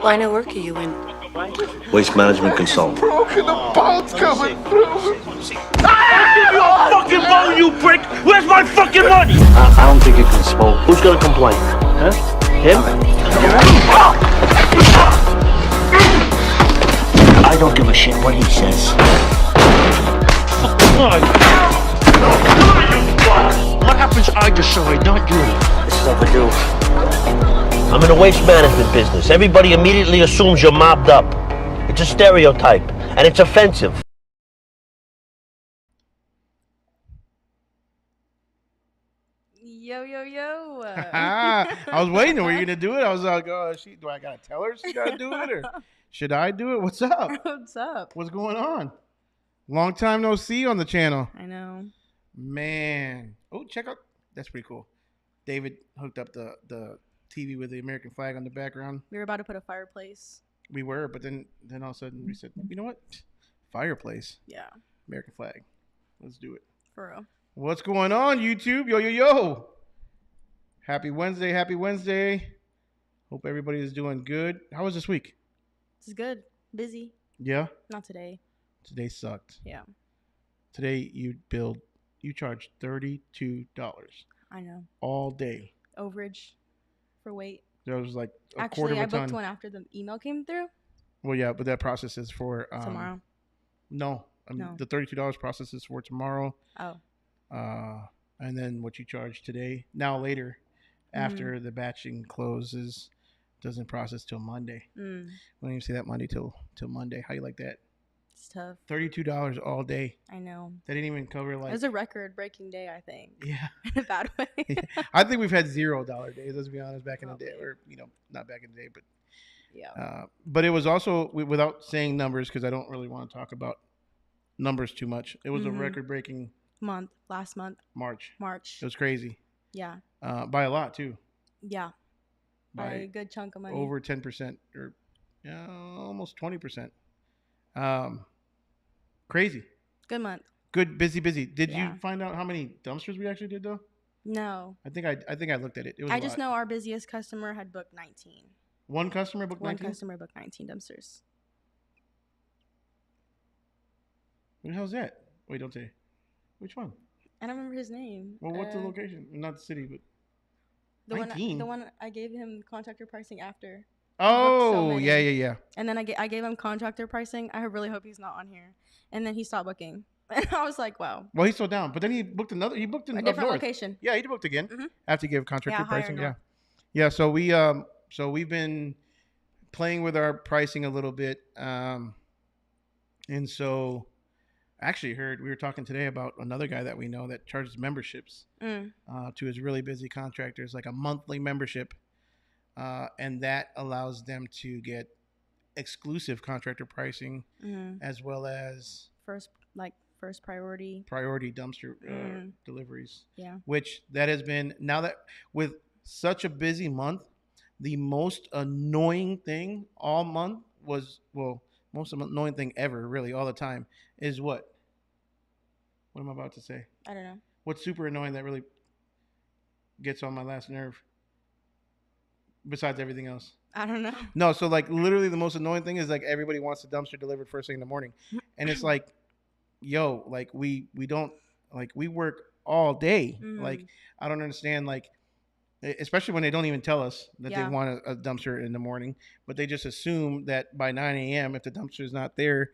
What line of work are you in? Waste management consultant. Broken, the boat's coming through. I'll give you a fucking bone, you prick! Where's my fucking money? I don't think you can smoke. Who's gonna complain? Huh? Him? I don't give a shit what he says. What happens I decide, not you? This is overdue. I'm in the waste management business. Everybody immediately assumes you're mobbed up. It's a stereotype, and it's offensive. Yo, yo, yo. I was waiting. Were you gonna do it? I was like, oh, do I gotta tell her she gotta do it, or should I do it? What's up? What's up? What's going on? Long time no see on the channel. I know. Man. Oh, check out. That's pretty cool. David hooked up the TV with the American flag on the background. We were about to put a fireplace. We were, but then all of a sudden we said, you know what? Fireplace. Yeah. American flag. Let's do it. For real. What's going on, YouTube? Yo, yo, yo. Happy Wednesday. Happy Wednesday. Hope everybody is doing good. How was this week? This is good. Busy. Yeah? Not today. Today sucked. Yeah. Today you charged $32 I know. all day. Overage for weight. That was like a Actually, quarter of a I booked ton. one after the email came through. Well, yeah, but that process is for Tomorrow. No, No. The $32 process is for tomorrow. Oh. And then what you charge today, now later, after the batching closes, doesn't process till Monday. We don't even see that Monday till Monday. How you like that? It's tough. $32 all day. I know. They didn't even cover It like. was a record-breaking day, I think. Yeah. In a bad way. I think we've had $0 days. Let's be honest. Back in the day, or not back in the day, but Yeah. but it was also without saying numbers because I don't really want to talk about numbers too much. It was a record-breaking Last month. March. March. It was crazy. Yeah. By a lot too. Yeah. By By a good chunk of money. over 10% or almost 20%. Crazy. Good month. Good, busy. Did Yeah. you find out how many dumpsters we actually did though? No. I think I looked at it. It was I a just lot. know our busiest customer had booked 19. One customer booked 19? One customer booked 19 dumpsters. Who the hell's that? Wait, don't say. Which one? I don't remember his name. Well, what's the location? Not the city, but The 19? the one I gave him contractor pricing after. oh, many. yeah. And then I gave him contractor pricing. I really hope he's not on here. And then he stopped booking. And I was like, wow. Well, he's still down, but then he booked another. He booked A up different north. location. Yeah, he booked again after he gave contractor Yeah, higher pricing. north. Yeah. So we've been playing with our pricing a little bit, and so I actually heard we were talking today about another guy that we know that charges memberships to his really busy contractors, like a monthly membership, and that allows them to get exclusive contractor pricing as well as First priority. priority dumpster deliveries. Yeah. Which that has been, now that with such a busy month, the most annoying thing all month was, most annoying thing ever, really, all the time, is what? What am I about to say? I don't know. What's super annoying that really gets on my last nerve? Besides everything else. I don't know. No, so like literally the most annoying thing is like everybody wants the dumpster delivered first thing in the morning. And it's like, yo, like we don't, like we work all day. Like I don't understand, like especially when they don't even tell us that they want a dumpster in the morning, but they just assume that by 9 a.m. if the dumpster is not there,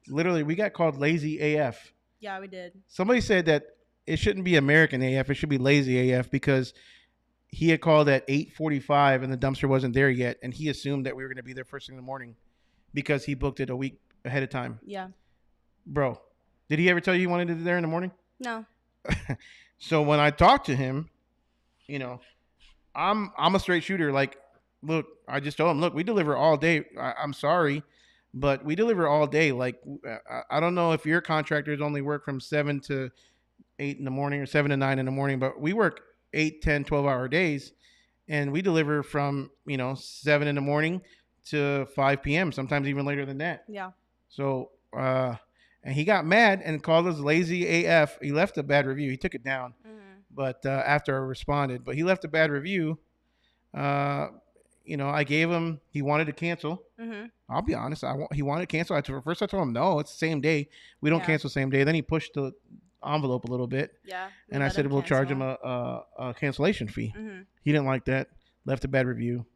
literally we got called lazy AF. Yeah, we did. Somebody said that it shouldn't be American AF, it should be lazy AF because he had called at 8:45 and the dumpster wasn't there yet, and he assumed that we were going to be there first thing in the morning because he booked it a week ahead of time. Yeah. Bro, did he ever tell you he wanted it there in the morning? No. So when I talked to him, I'm a straight shooter. Like, look, I just told him, look, we deliver all day. I'm sorry, but we deliver all day. Like, I don't know if your contractors only work from 7 to 8 in the morning or 7 to 9 in the morning, but we work 8, 10, 12-hour days, and we deliver from, 7 in the morning to 5 p.m., sometimes even later than that. Yeah. So, and he got mad and called us lazy AF. He left a bad review. He took it down, but after I responded. But he left a bad review. I gave him. He wanted to cancel. Mhm. I'll be honest. He wanted to cancel. First, I told him no. It's the same day. We don't Yeah. cancel same day. Then he pushed the envelope a little bit, Yeah. and I said we'll charge him a cancellation fee. Mhm. He didn't like that. Left a bad review.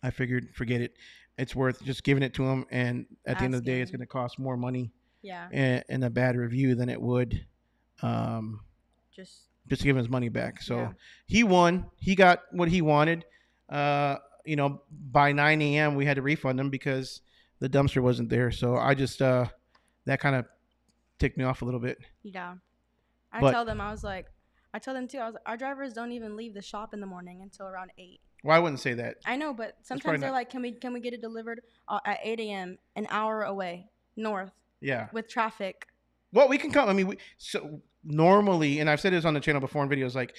I figured, forget it. It's worth just giving it to him, and at the end of the day, it's going to cost more money. Yeah. And a bad review than it would, Just to give him his money back. So Yeah. he won. He got what he wanted. By 9 a.m. we had to refund him because the dumpster wasn't there. So I just that kind of ticked me off a little bit. Yeah. But- I tell them too. I was like, our drivers don't even leave the shop in the morning until around 8. Well, I wouldn't say that. I know, but sometimes probably they're not- like, can we get it delivered at 8 a.m. an hour away north Yeah. with traffic? Well, we can come. I mean, so normally, and I've said this on the channel before in videos, like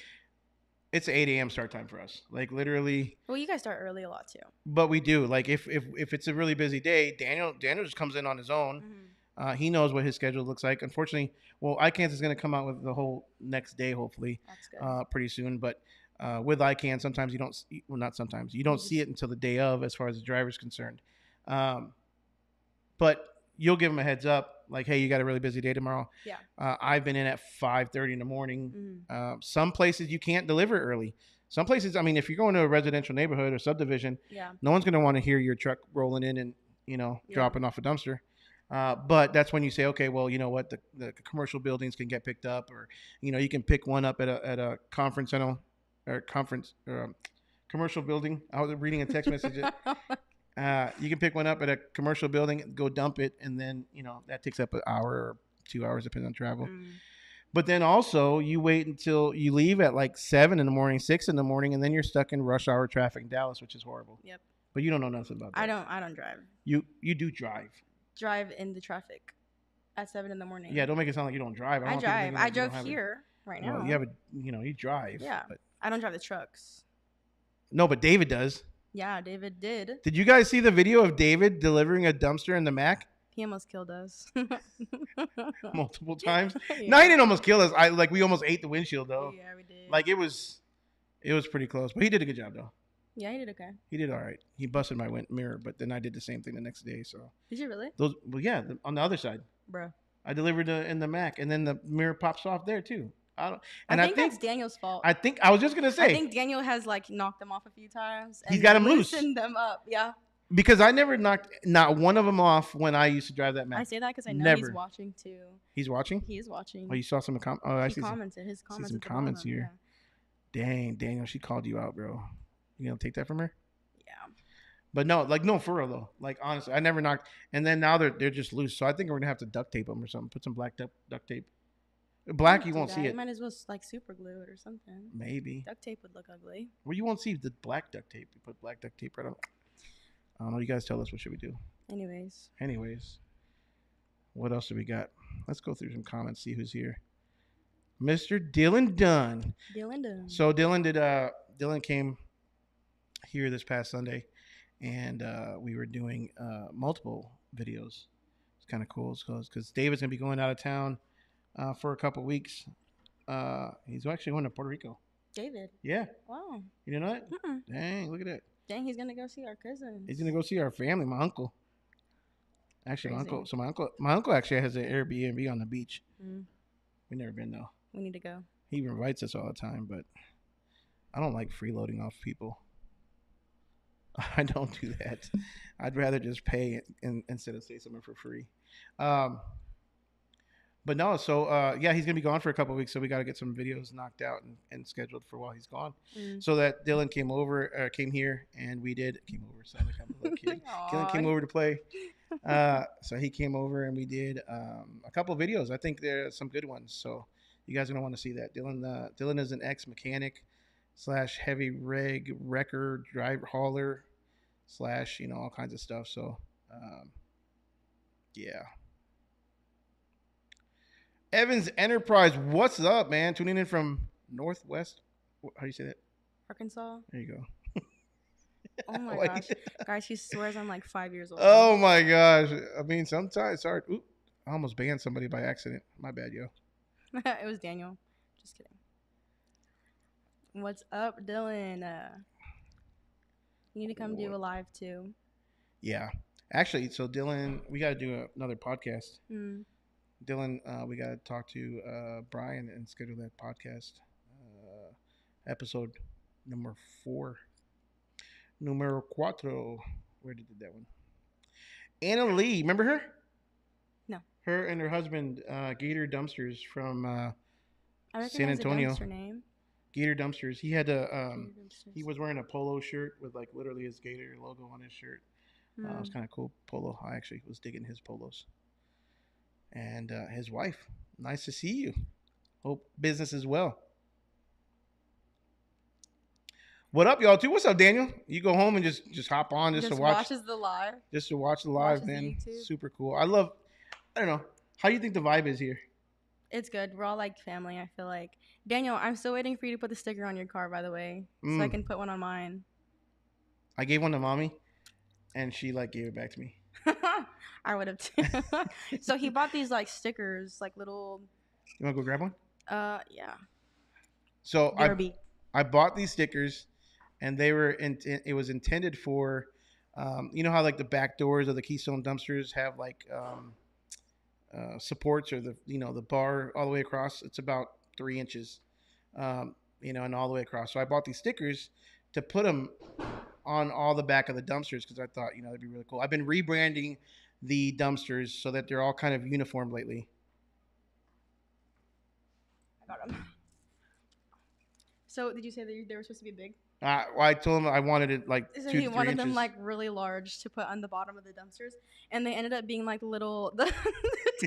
it's 8 a.m. start time for us. Like literally. Well, you guys start early a lot too. But we do. Like if it's a really busy day, Daniel just comes in on his own. Mhm. He knows what his schedule looks like. Unfortunately, ICANN's is going to come out with the whole next day, hopefully, That's good. pretty soon. But with ICANN, sometimes you don't. Not sometimes you don't see it until the day of, as far as the driver's concerned. But you'll give them a heads up, like, hey, you got a really busy day tomorrow. Yeah. I've been in at 5:30 in the morning. Mhm. Some places you can't deliver early. Some places, I mean, if you're going to a residential neighborhood or subdivision, Yeah. no one's going to want to hear your truck rolling in and dropping off a dumpster. But that's when you say, okay, well, you know what, the commercial buildings can get picked up, or you can pick one up at a conference center or commercial building. I was reading a text message. You can pick one up at a commercial building, go dump it, and then that takes up an hour or 2 hours depending on travel. But then also you wait until you leave at like 7 in the morning, 6 in the morning, and then you're stuck in rush hour traffic in Dallas, which is horrible. Yep. But you don't know nothing about that. I don't drive. You do drive. Drive in the traffic at 7 in the morning. Yeah, don't make it sound like you don't drive. I don't drive. I drove have here right now. Well, you have you drive. Yeah. But, I don't drive the trucks. no, but David does. Yeah, David did. Did you guys see the video of David delivering a dumpster in the Mac He almost killed us. multiple times? Yeah. No, he didn't almost kill us. We almost ate the windshield though. Yeah, we did. Like it was pretty close, but he did a good job though. Yeah, he did okay. He did all right. He busted my mirror, but then I did the same thing the next day. So Did you really? on the other side, Bro. I delivered in the Mac, and then the mirror pops off there too. I think that's Daniel's fault. I was just gonna say. I think Daniel has knocked them off a few times. He's got 'em loose. Loosened them up. Yeah. Because I never knocked not one of them off when I used to drive that Mac. I say that because I know Never. he's watching too. He's watching. He is watching. Oh, you saw some I he see commented. His some comments. at the comments bottom, here. Dang, Daniel, she called you out, bro. You gonna take that from her? Yeah. But no, for real though. Like honestly, I never knocked. And then now they're just loose. So I think we're gonna have to duct tape them or something. Put some black duct tape. Black, you won't see it. You might as well super glue it or something. Maybe. Duct tape would look ugly. Well, you won't see the black duct tape. You put black duct tape right on. I don't know. You guys tell us what should we do. Anyways, what else do we got? Let's go through some comments. See who's here. Mr. Dylan Dunn. So Dylan came here this past Sunday, and we were doing multiple videos. It's kind of cool because David's gonna be going out of town for a couple weeks. He's actually going to Puerto Rico. David. Yeah. Wow. You didn't know that? Mm-mm. Dang, look at that. Dang, he's gonna go see our cousins. He's gonna go see our family. My uncle. Actually, Crazy. my uncle actually has an Airbnb on the beach. Mm. We've never been though. We need to go. He invites us all the time, but I don't like freeloading off people. I don't do that. I'd rather just pay instead of say something for free. But no, so yeah, he's gonna be gone for a couple of weeks, so we got to get some videos knocked out and scheduled for while he's gone. So that Dylan came here, and we came over. Sound like I'm a little kid. Dylan came over to play. So he came over, and we did a couple of videos. I think there are some good ones. So you guys are gonna want to see that. Dylan is an ex-mechanic / heavy wrecker, driver hauler / all kinds of stuff. So yeah. Evans Enterprise, what's up, man? Tuning in from Northwest. How do you say that? Arkansas. There you go. Oh my gosh, guys, he swears I'm like 5 years old. Oh my gosh. I mean, sometimes, sorry. Oop, I almost banned somebody by accident. My bad, yo. It was Daniel. Just kidding. What's up, Dylan? You need to come do a live too. Yeah. Actually, so Dylan, we got to do another podcast. Mm. Dylan, we got to talk to Brian and schedule that podcast. Episode number 4. Numero 4. Where did that one? Anna Lee. Remember her? No. Her and her husband, Gator Dumpsters from I San Antonio. The dumpster name. Gator Dumpsters. He had a Gator Dumpsters. he was wearing a polo shirt with like literally his Gator logo on his shirt. It was kind of cool polo. I actually was digging his polos. And his wife. Nice to see you. Hope business is well. What up, y'all? Too. What's up, Daniel? You go home and just hop on just to watch. Watches the live. Just to watch the live, Watches the man. YouTube. Super cool. I don't know. How do you think the vibe is here? It's good. We're all like family, I feel like. Daniel, I'm still waiting for you to put the sticker on your car, by the way, so I can put one on mine. I gave one to mommy, and she like gave it back to me. I would have too. So he bought these like stickers, like little. You want to go grab one? Yeah. So Derby. I bought these stickers, and they were it was intended for, you know how like the back doors of the Keystone dumpsters have like supports or the bar all the way across. It's about 3 inches, and all the way across. So I bought these stickers to put them on all the back of the dumpsters because I thought that'd be really cool. I've been rebranding the dumpsters so that they're all kind of uniform lately. I got them. So did you say that they were supposed to be big? I told him I wanted it like So 2 he to 3 wanted inches. them like really large to put on the bottom of the dumpsters, and they ended up being like little, the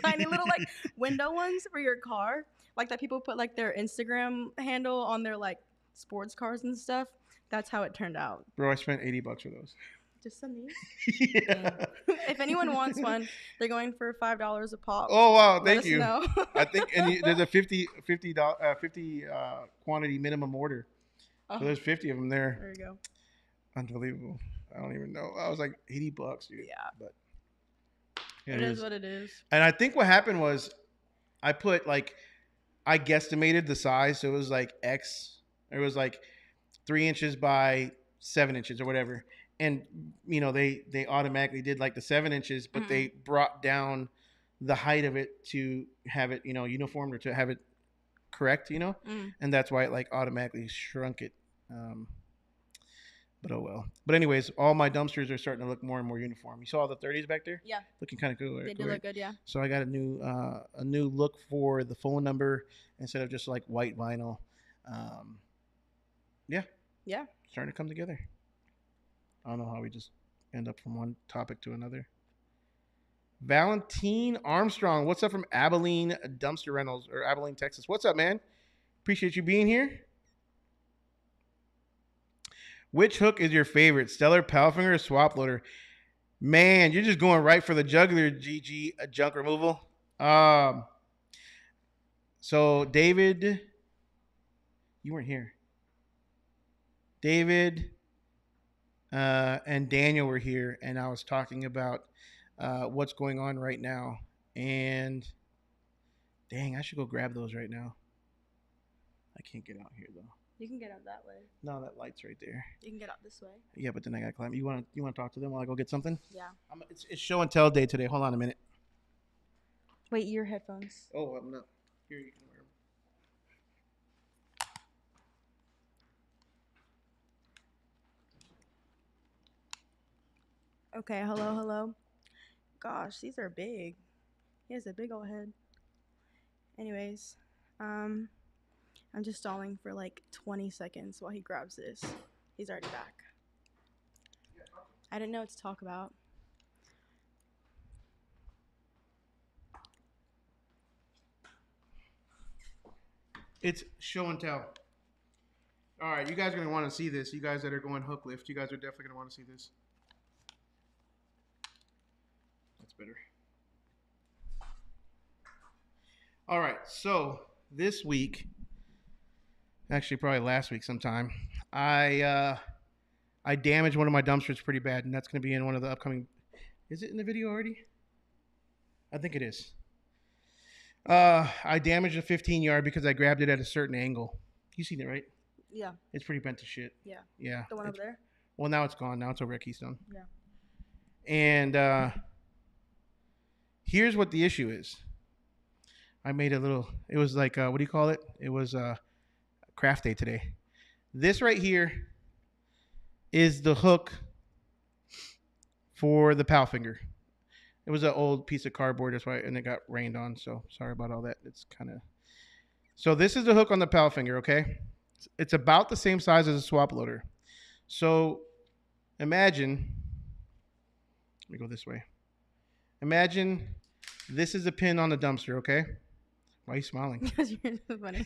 tiny little like window ones for your car, like that people put like their Instagram handle on their like sports cars and stuff. That's how it turned out. Bro, I spent $80 for those. Just some these. Yeah. If anyone wants one, they're going for $5 a pop. Oh wow, Let thank us you. know. I think there's a 50 quantity minimum order. So there's 50 of them there. There you go. Unbelievable. I don't even know. I was like $80, dude. Yeah. But It is what it is. And I think what happened was I guesstimated the size. So it was like X. It was like 3 inches by 7 inches or whatever. And, they automatically did like the 7 inches, but they brought down the height of it to have it, uniform or to have it correct, and that's why it like automatically shrunk it. But oh well. But anyways, all my dumpsters are starting to look more and more uniform. You saw all the 30s back there? Yeah. Looking kind of cool. They do look good, yeah. So I got a new look for the phone number instead of just like white vinyl. Yeah. Yeah. Starting to come together. I don't know how we just end up from one topic to another. Valentine Armstrong, what's up from Abilene Dumpster Rentals or Abilene, Texas? What's up, man? Appreciate you being here. Which hook is your favorite, Stellar, Palfinger, or Swap Loader? Man, you're just going right for the jugular, GG, junk removal. So David, you weren't here. David and Daniel were here, and I was talking about what's going on right now. And dang, I should go grab those right now. I can't get out here though. You can get out that way. No, that light's right there. You can get out this way. Yeah, but then I gotta climb. You wanna talk to them while I go get something? Yeah. It's show and tell day today. Hold on a minute. Wait, your headphones. Oh, I'm not. Here, you can wear them. Okay, hello. Gosh, these are big. He has a big old head. Anyways, I'm just stalling for like 20 seconds while he grabs this. He's already back. I didn't know what to talk about. It's show and tell. All right, you guys are going to want to see this. You guys that are going hook lift, you guys are definitely going to want to see this. That's better. All right, so this week, actually probably last week sometime, I damaged one of my dumpsters pretty bad, and that's going to be in one of the upcoming. Is it in the video already? I think it is. I damaged a 15-yard because I grabbed it at a certain angle. You seen it, right? Yeah. It's pretty bent to shit. Yeah. Yeah. The one over there? Well, now it's gone. Now it's over at Keystone. Yeah. And here's what the issue is. I made a little. It was like what do you call it? It was craft day today. This right here is the hook for the pal finger. It was an old piece of cardboard, that's why, and it got rained on. So sorry about all that. It's kind of. So this is the hook on the pal finger. Okay, it's about the same size as a swap loader. So imagine. Let me go this way. Imagine this is a pin on the dumpster. Okay, why are you smiling? Because you're so funny.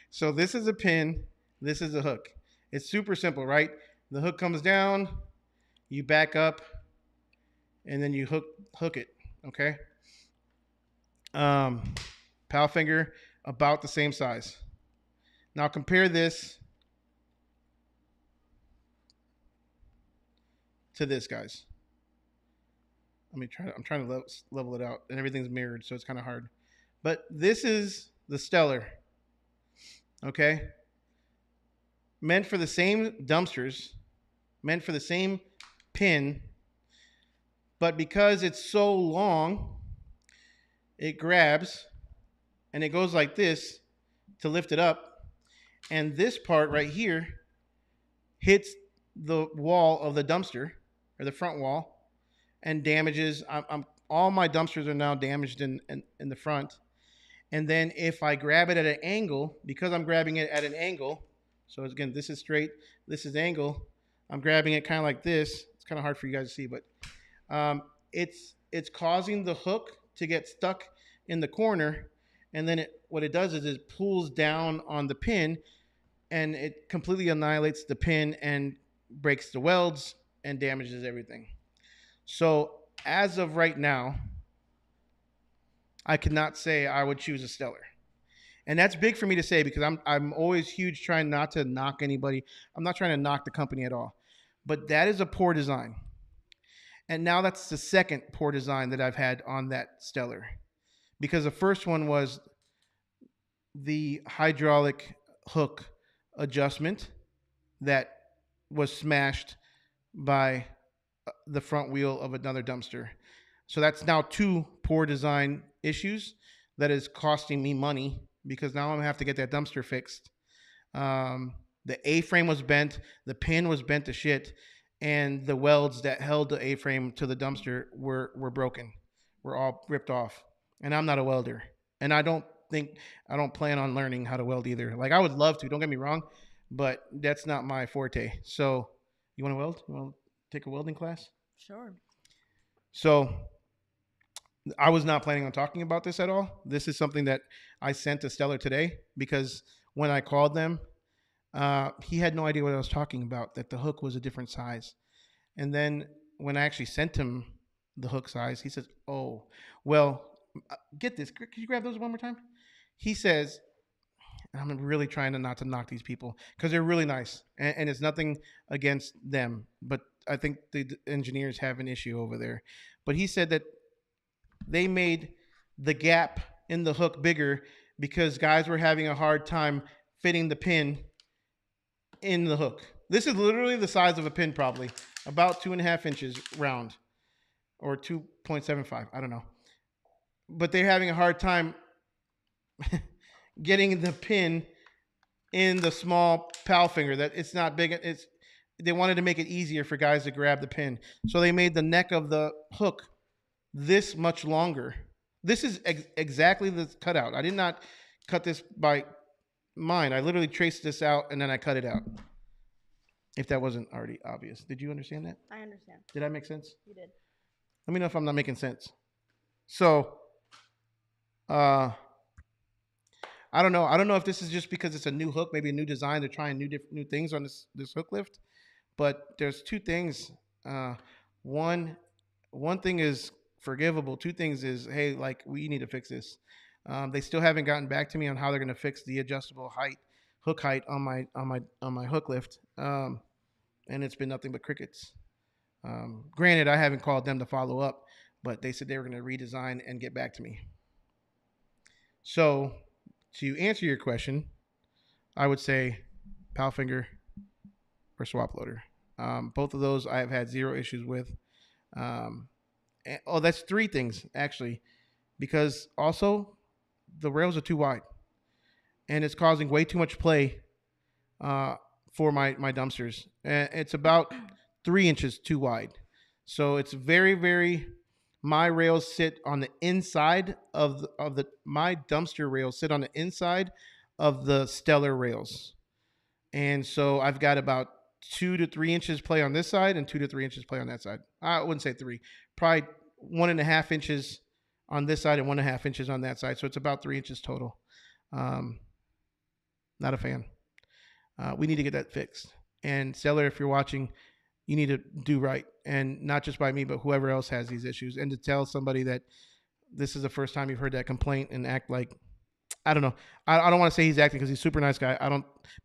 So this is a pin. This is a hook. It's super simple, right? The hook comes down. You back up, and then you hook it. Okay. Pal finger about the same size. Now compare this to this, guys. I'm trying to level it out, and everything's mirrored, so it's kind of hard. But this is the Stellar. Okay. Meant for the same dumpsters, meant for the same pin, but because it's so long, it grabs and it goes like this to lift it up, and this part right here hits the wall of the dumpster, or the front wall, and damages. All my dumpsters are now damaged in the front. And then if I grab it at an angle, because I'm grabbing it at an angle, so again, this is straight, this is angle, I'm grabbing it kind of like this. It's kind of hard for you guys to see, but it's causing the hook to get stuck in the corner, and then what it does is it pulls down on the pin, and it completely annihilates the pin and breaks the welds and damages everything. So as of right now, I cannot say I would choose a Stellar. And that's big for me to say, because I'm always huge trying not to knock anybody. I'm not trying to knock the company at all. But that is a poor design. And now that's the second poor design that I've had on that Stellar. Because the first one was the hydraulic hook adjustment that was smashed by the front wheel of another dumpster. So that's now two poor design issues that is costing me money, because now I'm going to have to get that dumpster fixed. The A-frame was bent, the pin was bent to shit, and the welds that held the A-frame to the dumpster were broken. Were all ripped off. And I'm not a welder. And I don't plan on learning how to weld either. Like, I would love to, don't get me wrong, but that's not my forte. So, you want to weld? You want to take a welding class? Sure. So I was not planning on talking about this at all. This is something that I sent to Stellar today, because when I called them, he had no idea what I was talking about, that the hook was a different size. And then when I actually sent him the hook size, he says, oh, well, get this. Could you grab those one more time? He says, I'm really trying to not to knock these people, because they're really nice. And it's nothing against them, but I think the engineers have an issue over there. But he said that they made the gap in the hook bigger because guys were having a hard time fitting the pin in the hook. This is literally the size of a pin, probably about 2.5 inches round, or 2.75. I don't know. But they're having a hard time getting the pin in the small pal finger. That it's not big. They wanted to make it easier for guys to grab the pin, so they made the neck of the hook this much longer. This is exactly the cutout. I did not cut this by mind. I literally traced this out and then I cut it out. If that wasn't already obvious. Did you understand that? I understand. Did that make sense? You did. Let me know if I'm not making sense. So, I don't know. I don't know if this is just because it's a new hook, maybe a new design. They're trying new things on this hook lift. But there's two things. One thing is forgivable. Two things is, hey, like, we need to fix this. They still haven't gotten back to me on how they're going to fix the adjustable hook height on my hook lift. And it's been nothing but crickets. Granted, I haven't called them to follow up, but they said they were going to redesign and get back to me. So, to answer your question, I would say pal finger or swap loader. Both of those I have had zero issues with. That's three things actually, because also the rails are too wide, and it's causing way too much play for my dumpsters. It's about 3 inches too wide, so it's very very. My rails sit on the inside of my dumpster rails sit on the inside of the Stellar rails, and so I've got about 2 to 3 inches play on this side and 2 to 3 inches play on that side. I wouldn't say three, probably 1.5 inches on this side and 1.5 inches on that side. So it's about 3 inches total. Not a fan. We need to get that fixed. And Seller, if you're watching, you need to do right, and not just by me, but whoever else has these issues. And to tell somebody that this is the first time you've heard that complaint and act like, I don't know. I don't want to say he's acting because he's a super nice guy.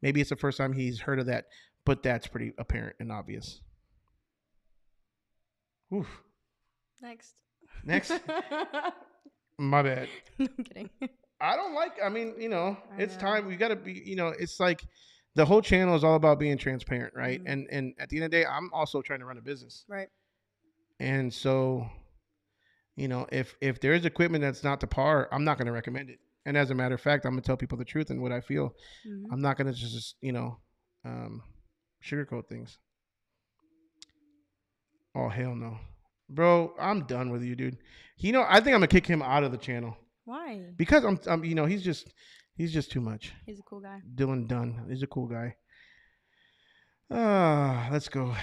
Maybe it's the first time he's heard of that, but that's pretty apparent and obvious. Oof. Next. My bad. I'm kidding. It's time. We got to be, it's like the whole channel is all about being transparent, right? Mm-hmm. And at the end of the day, I'm also trying to run a business. Right. And so, if there's equipment that's not to par, I'm not going to recommend it. And as a matter of fact, I'm going to tell people the truth and what I feel. Mm-hmm. I'm not going to just, sugarcoat things. Oh, hell no. Bro, I'm done with you, dude. I think I'm going to kick him out of the channel. Why? Because he's just too much. He's a cool guy. Dylan Dunn. He's a cool guy. Let's go.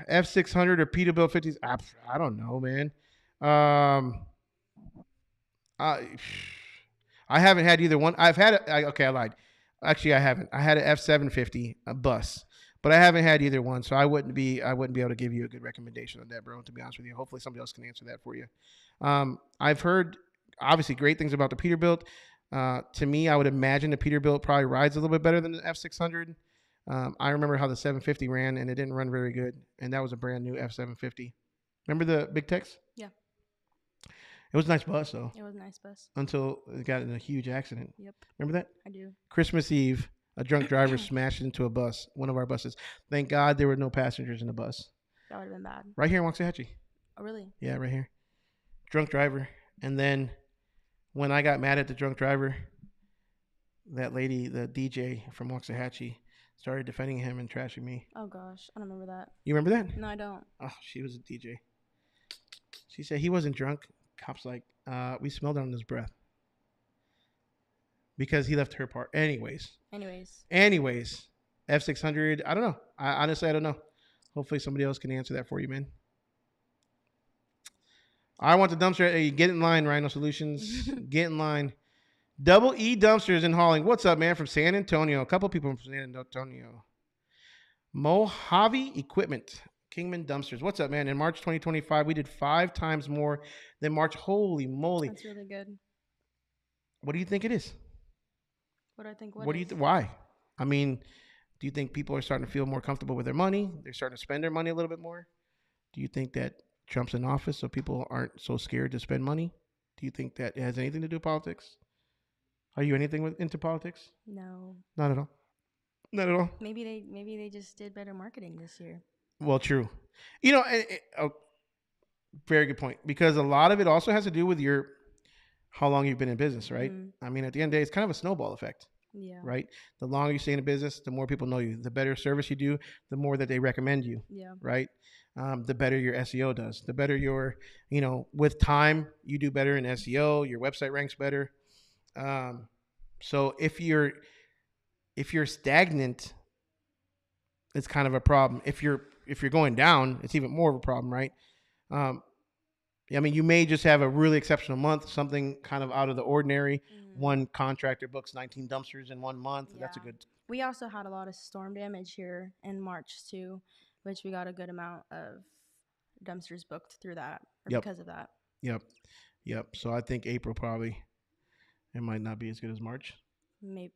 F600 or Peterbilt 50s. I don't know, man. I haven't had either one. I've had I lied. Actually, I haven't. I had an F750, a bus, but I haven't had either one, so I wouldn't be able to give you a good recommendation on that, bro. To be honest with you, hopefully somebody else can answer that for you. I've heard obviously great things about the Peterbilt. To me, I would imagine the Peterbilt probably rides a little bit better than the F600. I remember how the 750 ran, and it didn't run very good, and that was a brand new F750. Remember the Big Tex? Yeah. It was a nice bus, though. It was a nice bus. Until it got in a huge accident. Yep. Remember that? I do. Christmas Eve, a drunk driver smashed into a bus, one of our buses. Thank God there were no passengers in the bus. That would have been bad. Right here in Waxahachie. Oh, really? Yeah, right here. Drunk driver. And then when I got mad at the drunk driver, that lady, the DJ from Waxahachie, started defending him and trashing me. Oh, gosh. I don't remember that. You remember that? No, I don't. Oh, she was a DJ. She said he wasn't drunk. Cops like, we smelled it on his breath. Because he left her part. Anyways, F600, I don't know. I don't know. Hopefully somebody else can answer that for you, man. I want the dumpster. Hey, get in line, Rhino Solutions. Get in line. Double E Dumpsters in hauling. What's up, man? From San Antonio. A couple people from San Antonio. Mojave Equipment. Kingman Dumpsters. What's up, man? In March 2025, we did 5 times more than March. Holy moly. That's really good. What do you think it is? What do I think? What do you why? I mean, do you think people are starting to feel more comfortable with their money? They're starting to spend their money a little bit more? Do you think that Trump's in office so people aren't so scared to spend money? Do you think that it has anything to do with politics? Are you anything into politics? No. Not at all. Not at all. Maybe they just did better marketing this year. Well, true. Very good point. Because a lot of it also has to do with how long you've been in business, right? Mm-hmm. I mean, at the end of the day, it's kind of a snowball effect. Yeah. Right? The longer you stay in a business, the more people know you. The better service you do, the more that they recommend you. Yeah. Right? The better your SEO does. The better with time, you do better in SEO. Your website ranks better. So if you're stagnant, it's kind of a problem. If you're going down, it's even more of a problem, right? I mean, you may just have a really exceptional month, something kind of out of the ordinary. Mm-hmm. One contractor books 19 dumpsters in 1 month. Yeah. That's a good. We also had a lot of storm damage here in March too, which we got a good amount of dumpsters booked through that because of that. Yep. So I think April it might not be as good as March.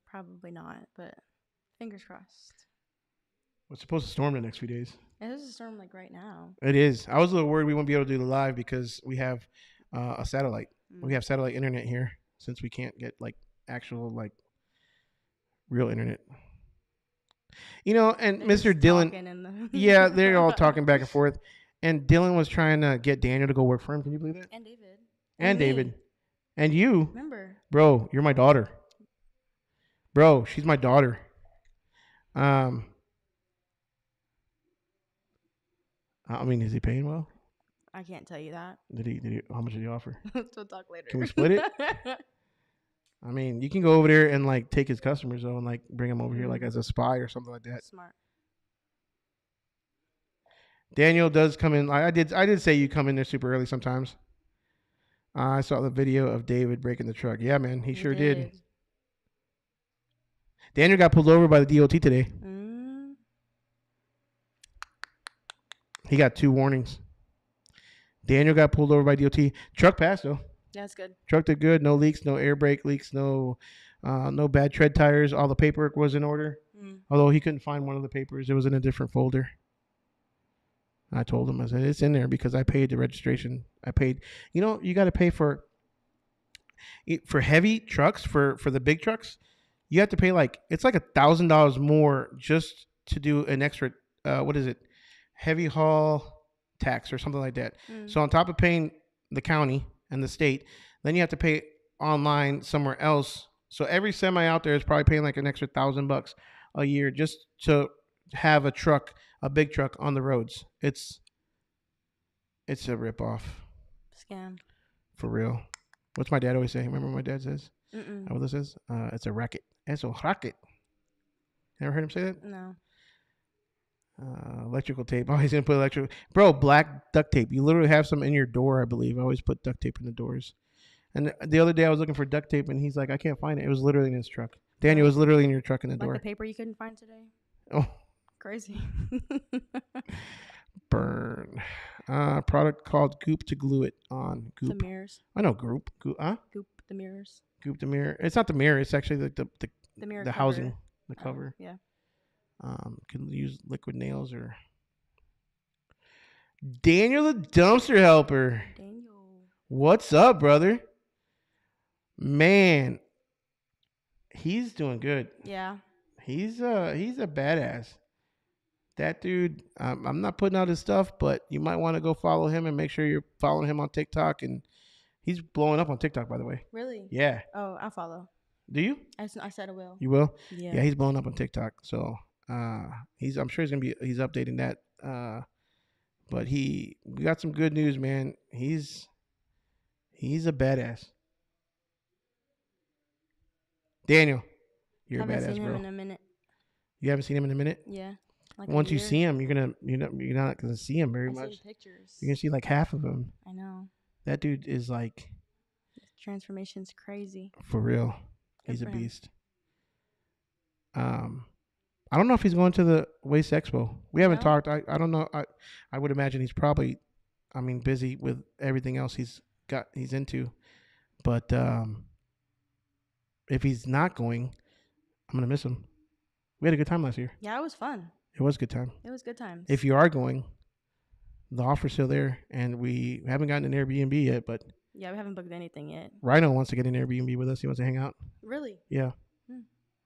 Probably not, but fingers crossed. It's supposed to storm the next few days. It is a storm like right now. It is. I was a little worried we won't be able to do the live because we have a satellite. Mm. We have satellite internet here since we can't get actual real internet. You know, and They're Mr. just Dylan, talking in the yeah, they're all talking back and forth. And Dylan was trying to get Daniel to go work for him. Can you believe that? And David. And me. David. And you. Remember? Bro, you're my daughter. Bro, she's my daughter. I mean, is he paying well? I can't tell you that. Did he how much did he offer? We'll talk later. Can we split it? I mean, you can go over there and like take his customers though and like bring them over here like as a spy or something like that. Smart. Daniel does come in. I did say you come in there super early sometimes. I saw the video of David breaking the truck. Yeah, man, he sure did. Daniel got pulled over by the DOT today. He got 2 warnings. Daniel got pulled over by DOT. Truck passed though. That's good. Truck did good. No leaks, no air brake leaks, no bad tread tires. All the paperwork was in order. Although he couldn't find one of the papers. It was in a different folder. I told him, I said, it's in there because I paid the registration. I paid, you know, you got to pay for heavy trucks, for the big trucks. You have to pay it's like $1,000 more just to do an extra, what is it? Heavy haul tax or something like that. So on top of paying the county and the state, then you have to pay online somewhere else. So every semi out there is probably paying like an extra $1,000 a year just to have a truck, a big truck on the roads. It's a ripoff. Scam. For real. What's my dad always say? Remember what my dad says? What this is? It's a racket. It's a racket. Ever heard him say that? No. Electrical tape. Oh, he's gonna put electrical. Bro, black duct tape. You literally have some in your door, I believe. I always put duct tape in the doors. And the other day I was looking for duct tape, and he's like, I can't find it. It was literally in his truck. Daniel was literally in your truck in the door. Like the paper you couldn't find today? Oh. Crazy. Burn. Product called Goop to glue it on. Goop. The mirrors. I know Goop. Goop. Goop the mirrors. Goop the mirror. It's not the mirror. It's actually the mirror. The cover. housing. The cover. Yeah. Can use liquid nails or. Daniel the dumpster helper. Daniel. What's up, brother? Man, he's doing good. Yeah. He's a badass. That dude, I'm not putting out his stuff, but you might want to go follow him and make sure you're following him on TikTok. And he's blowing up on TikTok, by the way. Really? Yeah. Oh, I'll follow. Do you? I said I will. You will? Yeah. Yeah, he's blowing up on TikTok. So I'm sure he's updating that. But we got some good news, man. He's a badass. Daniel, you're a badass, haven't seen bro. him in a minute. You haven't seen him in a minute? Yeah. Like Once you see him, you're not gonna see him very much. Pictures. You're gonna see like half of him. I know. That dude is like transformation's crazy. For real. Good He's a for him. beast. I don't know if he's going to the Waste Expo. We haven't talked. I don't know. I would imagine he's probably busy with everything else he's into. But if he's not going, I'm gonna miss him. We had a good time last year. Yeah, it was fun. It was a good time. It was good times. If you are going, the offer's still there, and we haven't gotten an Airbnb yet, but yeah, we haven't booked anything yet. Rhino wants to get an Airbnb with us. He wants to hang out. Really? Yeah.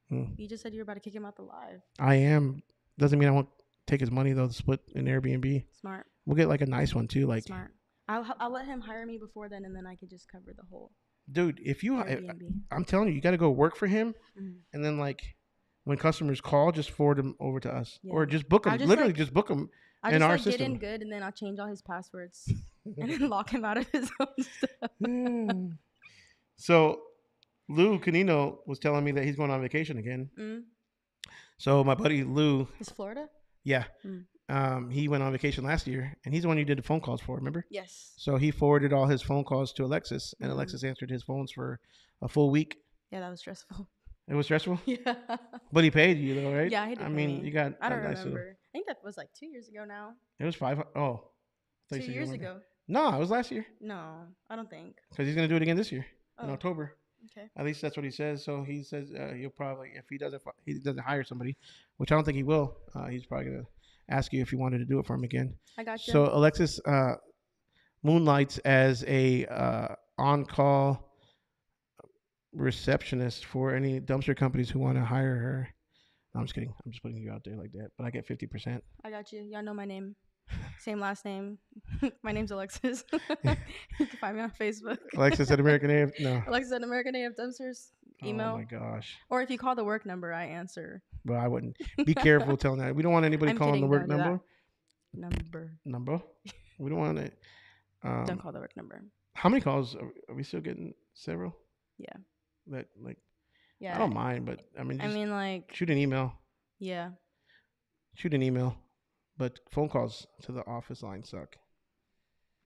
You just said you were about to kick him out the live. I am. Doesn't mean I won't take his money though to split an Airbnb. Smart. We'll get like a nice one too. Like smart. I'll let him hire me before then, and then I could just cover the whole. Dude, if you, Airbnb. I'm telling you, you got to go work for him, and then like when customers call, just forward them over to us, or just book them. Literally, just book them in our system. Get in good, and then I'll change all his passwords and then lock him out of his own stuff. So, Lou Canino was telling me that he's going on vacation again. So my buddy Lou, is Florida? Yeah. He went on vacation last year, and he's the one you did the phone calls for, remember? Yes. So he forwarded all his phone calls to Alexis, and Alexis answered his phones for a full week. Yeah, that was stressful. It was stressful? Yeah. But he paid you, though, right? Yeah, he did. I mean, you got. I don't remember. I think that was like 2 years ago now. It was 5. Oh. 2 years ago. No, it was last year. No, I don't think. Because he's going to do it again this year in October. Okay. At least that's what he says. So he says he'll probably, if he doesn't hire somebody, which I don't think he will, he's probably going to ask you if you wanted to do it for him again. I got you. So Alexis moonlights as a on-call receptionist for any dumpster companies who want to hire her. No, I'm just kidding. I'm just putting you out there like that. But I get 50%. I got you. Y'all know my name. Same last name. My name's Alexis. You can find me on Facebook. Alexis at American AF. No. Alexis at American AF Dumpsters. Email. Oh my gosh. Or if you call the work number, I answer. But I wouldn't. Be careful telling that. We don't want anybody I'm calling the kidding, work don't do number. Number. Number. We don't want it. Don't call the work number. How many calls are we still getting? Several. Yeah. That like. Yeah. I don't mind, but I mean, just like. shoot an email. Yeah. Shoot an email, but phone calls to the office line suck.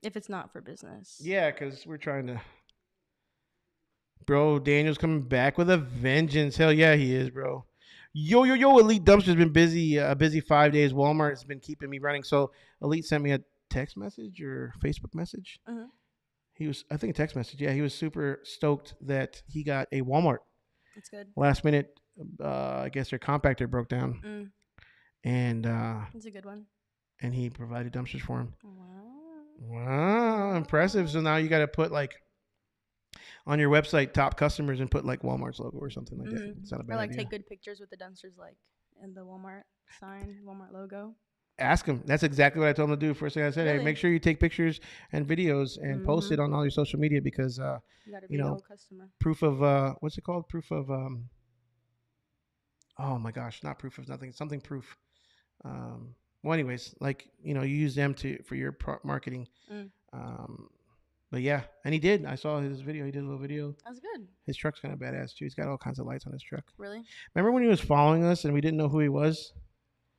If it's not for business. Yeah, because we're trying to. Bro, Daniel's coming back with a vengeance. Hell yeah, he is, bro. Yo, Elite Dumpster's been busy. A busy 5 days. Walmart has been keeping me running. So Elite sent me a text message or Facebook message. Uh-huh. He was, I think, a text message. Yeah, he was super stoked that he got a Walmart. That's good. Last minute, I guess their compactor broke down, and That's a good one. And he provided dumpsters for him. Wow. Wow, impressive. So now you got to put like on your website top customers and put like Walmart's logo or something like that. It's not a bad Or like idea. take good pictures with the dumpsters, like and the Walmart sign, Walmart logo. Ask him. That's exactly what I told him to do. First thing I said, hey, Really? make sure you take pictures and videos and post it on all your social media because You gotta be a real customer. proof of what's it called? Proof of oh my gosh, not proof of nothing, something proof. Well, anyways, like you use them for your marketing. But yeah, and he did. I saw his video. He did a little video. That's good. His truck's kind of badass too. He's got all kinds of lights on his truck. Really? Remember when he was following us and we didn't know who he was?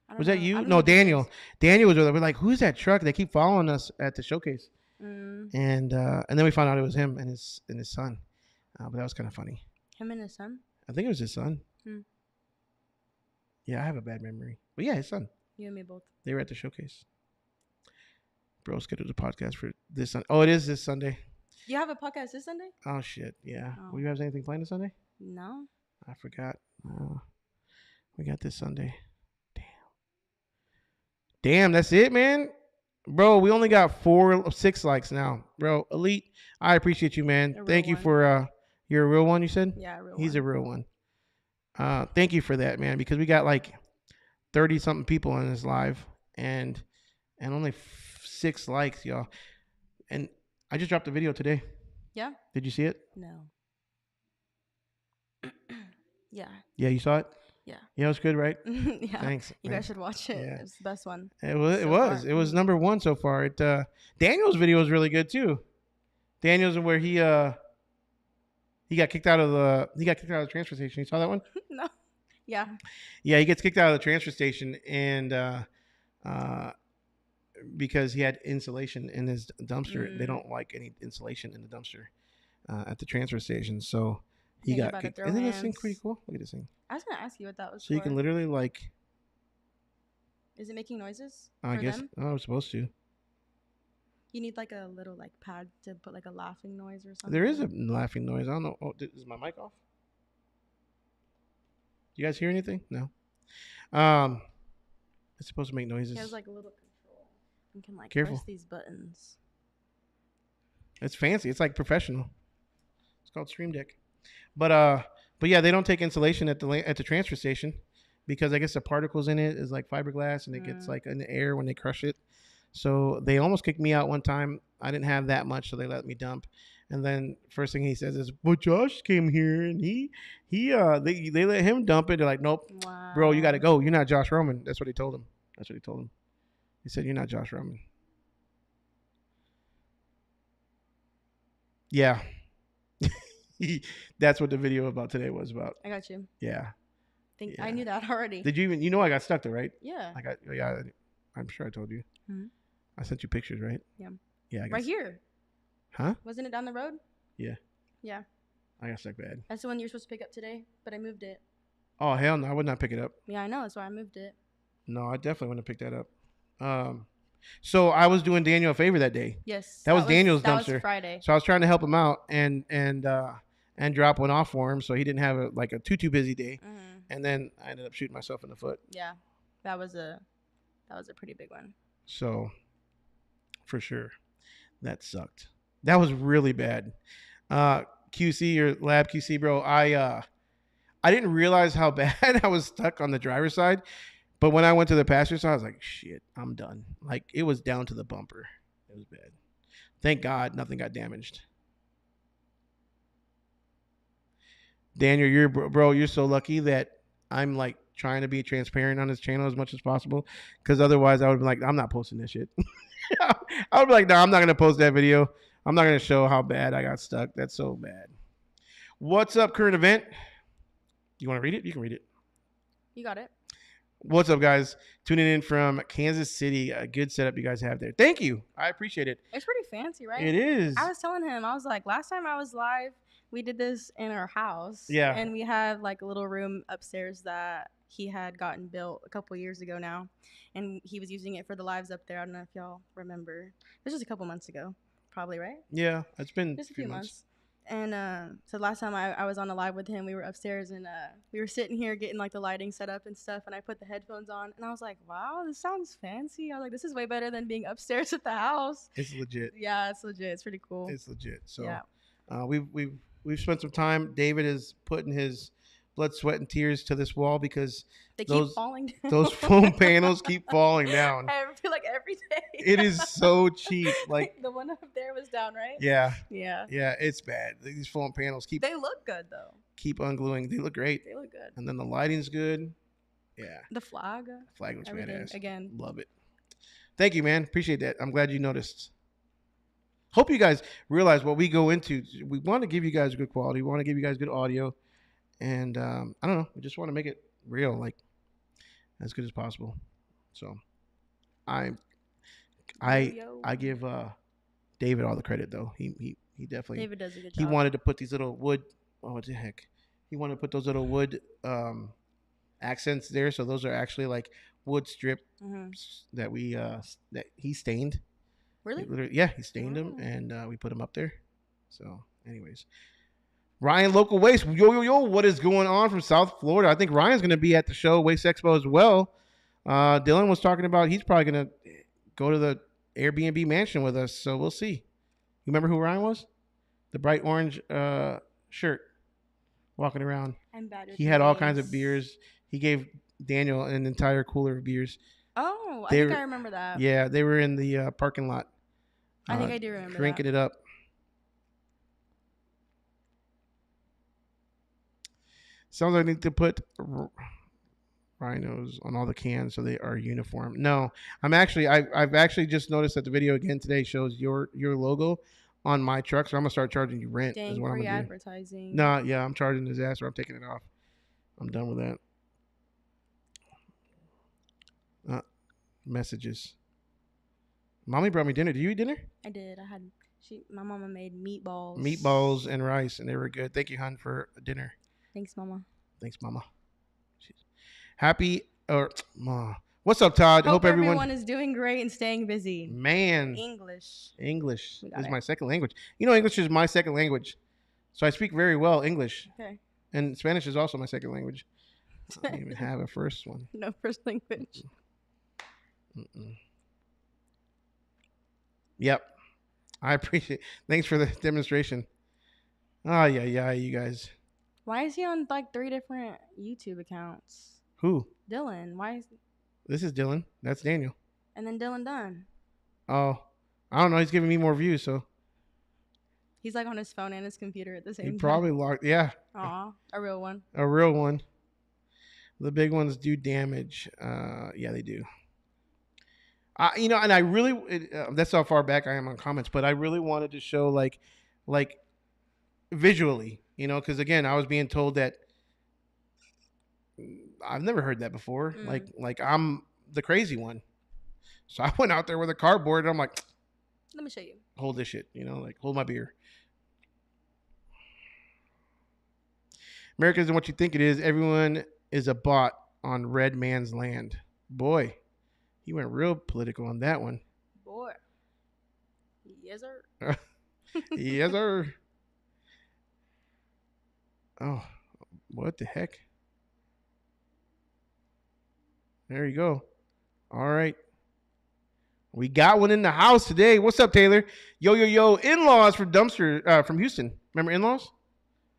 I don't Was know. that I you? don't know No, who that Daniel. is. Daniel was with us. We're like, who's that truck? They keep following us at the showcase. And then we found out it was him and his son. But that was kind of funny. Him and his son? I think it was his son. Hmm. Yeah, I have a bad memory. But yeah, his son. You and me both. They were at the showcase. Bro scheduled a podcast for this Sunday. Oh, it is this Sunday. You have a podcast this Sunday? Oh, shit. Yeah. Oh. Will you have anything planned this Sunday? No. I forgot. We got this Sunday. Damn, that's it, man. Bro, we only got 6 likes now. Bro, Elite, I appreciate you, man. Thank you for you're a real one, you said? Yeah, a real He's one. a real one. Thank you for that, man, because we got like 30 something people on this live and only 6 likes, y'all. And I just dropped a video today. Yeah? Did you see it? No. Yeah. Yeah, you saw it? Yeah. Yeah, it was good, right? Yeah. Thanks. You guys should watch it. Yeah. It's the best one. It was. So It was. far. It was number 1 so far. Daniel's video was really good too. Daniel's where he got kicked out of the transfer station. You saw that one? No. Yeah. Yeah, he gets kicked out of the transfer station and because he had insulation in his dumpster. They don't like any insulation in the dumpster at the transfer station. So he Yeah, you got better kicked. throw Isn't this thing hands. pretty cool? Look at this thing. I was gonna ask you what that was So you for. can literally like. Is it making noises? I for guess. them? Oh, I was supposed to. You need like a little like pad to put like a laughing noise or something. There is a laughing noise. I don't know. Oh, is my mic off? Do you guys hear anything? No. It's supposed to make noises. He has like a little control. You can like Careful. press these buttons. It's fancy. It's like professional. It's called Stream Deck. But yeah, they don't take insulation at the transfer station because I guess the particles in it is like fiberglass and it gets like in the air when they crush it. So they almost kicked me out one time. I didn't have that much, so they let me dump. And then first thing he says is, "Well, Josh came here and they let him dump it." They're like, "Nope, Wow. bro, you got to go. You're not Josh Roman." That's what he told him. He said, "You're not Josh Roman." Yeah. That's what the video about today was about. I got you. Yeah. I Yeah. knew that already. Did you even, I got stuck though, right? Yeah. I'm sure I told you. Mhm. I sent you pictures, right? Yeah. Yeah. I got Right here. Huh? Wasn't it down the road? Yeah. Yeah. I got stuck bad. That's the one you're supposed to pick up today, but I moved it. Oh, hell no. I would not pick it up. Yeah, I know. That's why I moved it. No, I definitely wouldn't have picked that up. So I was doing Daniel a favor that day. Yes. That was Daniel's that dumpster. was Friday. So I was trying to help him out and drop one off for him so he didn't have a too busy day. Mhm. And then I ended up shooting myself in the foot. Yeah. That was a pretty big one. So for sure, that sucked. That was really bad. QC or Lab QC, bro. I didn't realize how bad I was stuck on the driver's side. But when I went to the passenger side, I was like, shit, I'm done. Like, it was down to the bumper. It was bad. Thank God nothing got damaged. Daniel, you're so lucky that I'm like trying to be transparent on this channel as much as possible. Because otherwise I would be like, I'm not posting this shit. I would be like, no, I'm not going to post that video. I'm not going to show how bad I got stuck. That's so bad. What's up, current event? You want to read it? You can read it. You got it. What's up, guys? Tuning in from Kansas City. A good setup you guys have there. Thank you. I appreciate it. It's pretty fancy, right? It is. I was telling him, I was like, last time I was live, we did this in our house. Yeah. And we had like a little room upstairs that he had gotten built a couple years ago now. And he was using it for the lives up there. I don't know if y'all remember. It was just a couple months ago, probably, right? Yeah, it's been just a few months. And so last time I was on a live with him, we were upstairs and we were sitting here getting like the lighting set up and stuff. And I put the headphones on and I was like, wow, this sounds fancy. I was like, this is way better than being upstairs at the house. It's legit. Yeah, it's legit. It's pretty cool. It's legit. So yeah. We've spent some time. David is putting his blood, sweat, and tears to this wall because they keep falling down. Those foam panels keep falling down. I feel like every day. It is so cheap. Like the one up there was down, right? Yeah. Yeah. Yeah, it's bad. These foam panels keep. They look good though. Keep ungluing. They look great. They look good. And then the lighting's good. Yeah. The flag. Flag looks badass. Again. Love it. Thank you, man. Appreciate that. I'm glad you noticed. Hope you guys realize what we go into. We want to give you guys good quality. We want to give you guys good audio. And I don't know. We just want to make it real, like as good as possible. So I give David all the credit though. He definitely David does a good job. He wanted to put these little wood. Oh, what the heck? He wanted to put those little wood accents there. So those are actually like wood strips that we that he stained. Really? Yeah, he stained them and we put them up there. So, anyways. Ryan, Local Waste. Yo, what is going on from South Florida? I think Ryan's going to be at the show, Waste Expo, as well. Dylan was talking about he's probably going to go to the Airbnb mansion with us, so we'll see. You remember who Ryan was? The bright orange shirt walking around. I'm bad with He had all kinds of beers. He gave Daniel an entire cooler of beers. Oh, I think I remember that. Yeah, they were in the parking lot. I think I do remember drinking that. it up. Sounds like I need to put rhinos on all the cans so they are uniform. No, I've actually just noticed that the video again today shows your logo on my truck, so I'm gonna start charging you rent. Dang, is what free I'm gonna advertising. Do. No, yeah, I'm charging his ass, or I'm taking it off. I'm done with that. Messages. Mommy brought me dinner. Did you eat dinner? I did. My mama made meatballs. Meatballs and rice, and they were good. Thank you, hon, for dinner. Thanks, mama. Thanks, mama. What's up, Todd? Hope everyone is doing great and staying busy. Man. English is my second language. You know, English is my second language. So I speak very well English. Okay. And Spanish is also my second language. I don't even have a first one. No first language. Yep. I appreciate it. Thanks for the demonstration. Oh, yeah, you guys. Why is he on like 3 different YouTube accounts? Who? Dylan. This is Dylan. That's Daniel. And then Dylan Dunn. Oh, I don't know. He's giving me more views, so. He's like on his phone and his computer at the same time. He probably logged. Yeah. Aw, a real one. A real one. The big ones do damage. Yeah, they do. And I really, that's how far back I am on comments, but I really wanted to show like visually, because again, I was being told that I've never heard that before. Like I'm the crazy one. So I went out there with a cardboard and I'm like, let me show you. Hold this shit, like hold my beer. America isn't what you think it is. Everyone is a bot on red man's land. Boy, he went real political on that one. Boy. Yes, sir. Yes, sir. Oh, what the heck? There you go. All right. We got one in the house today. What's up, Taylor? Yo. In-laws from Dumpster, from Houston. Remember in-laws?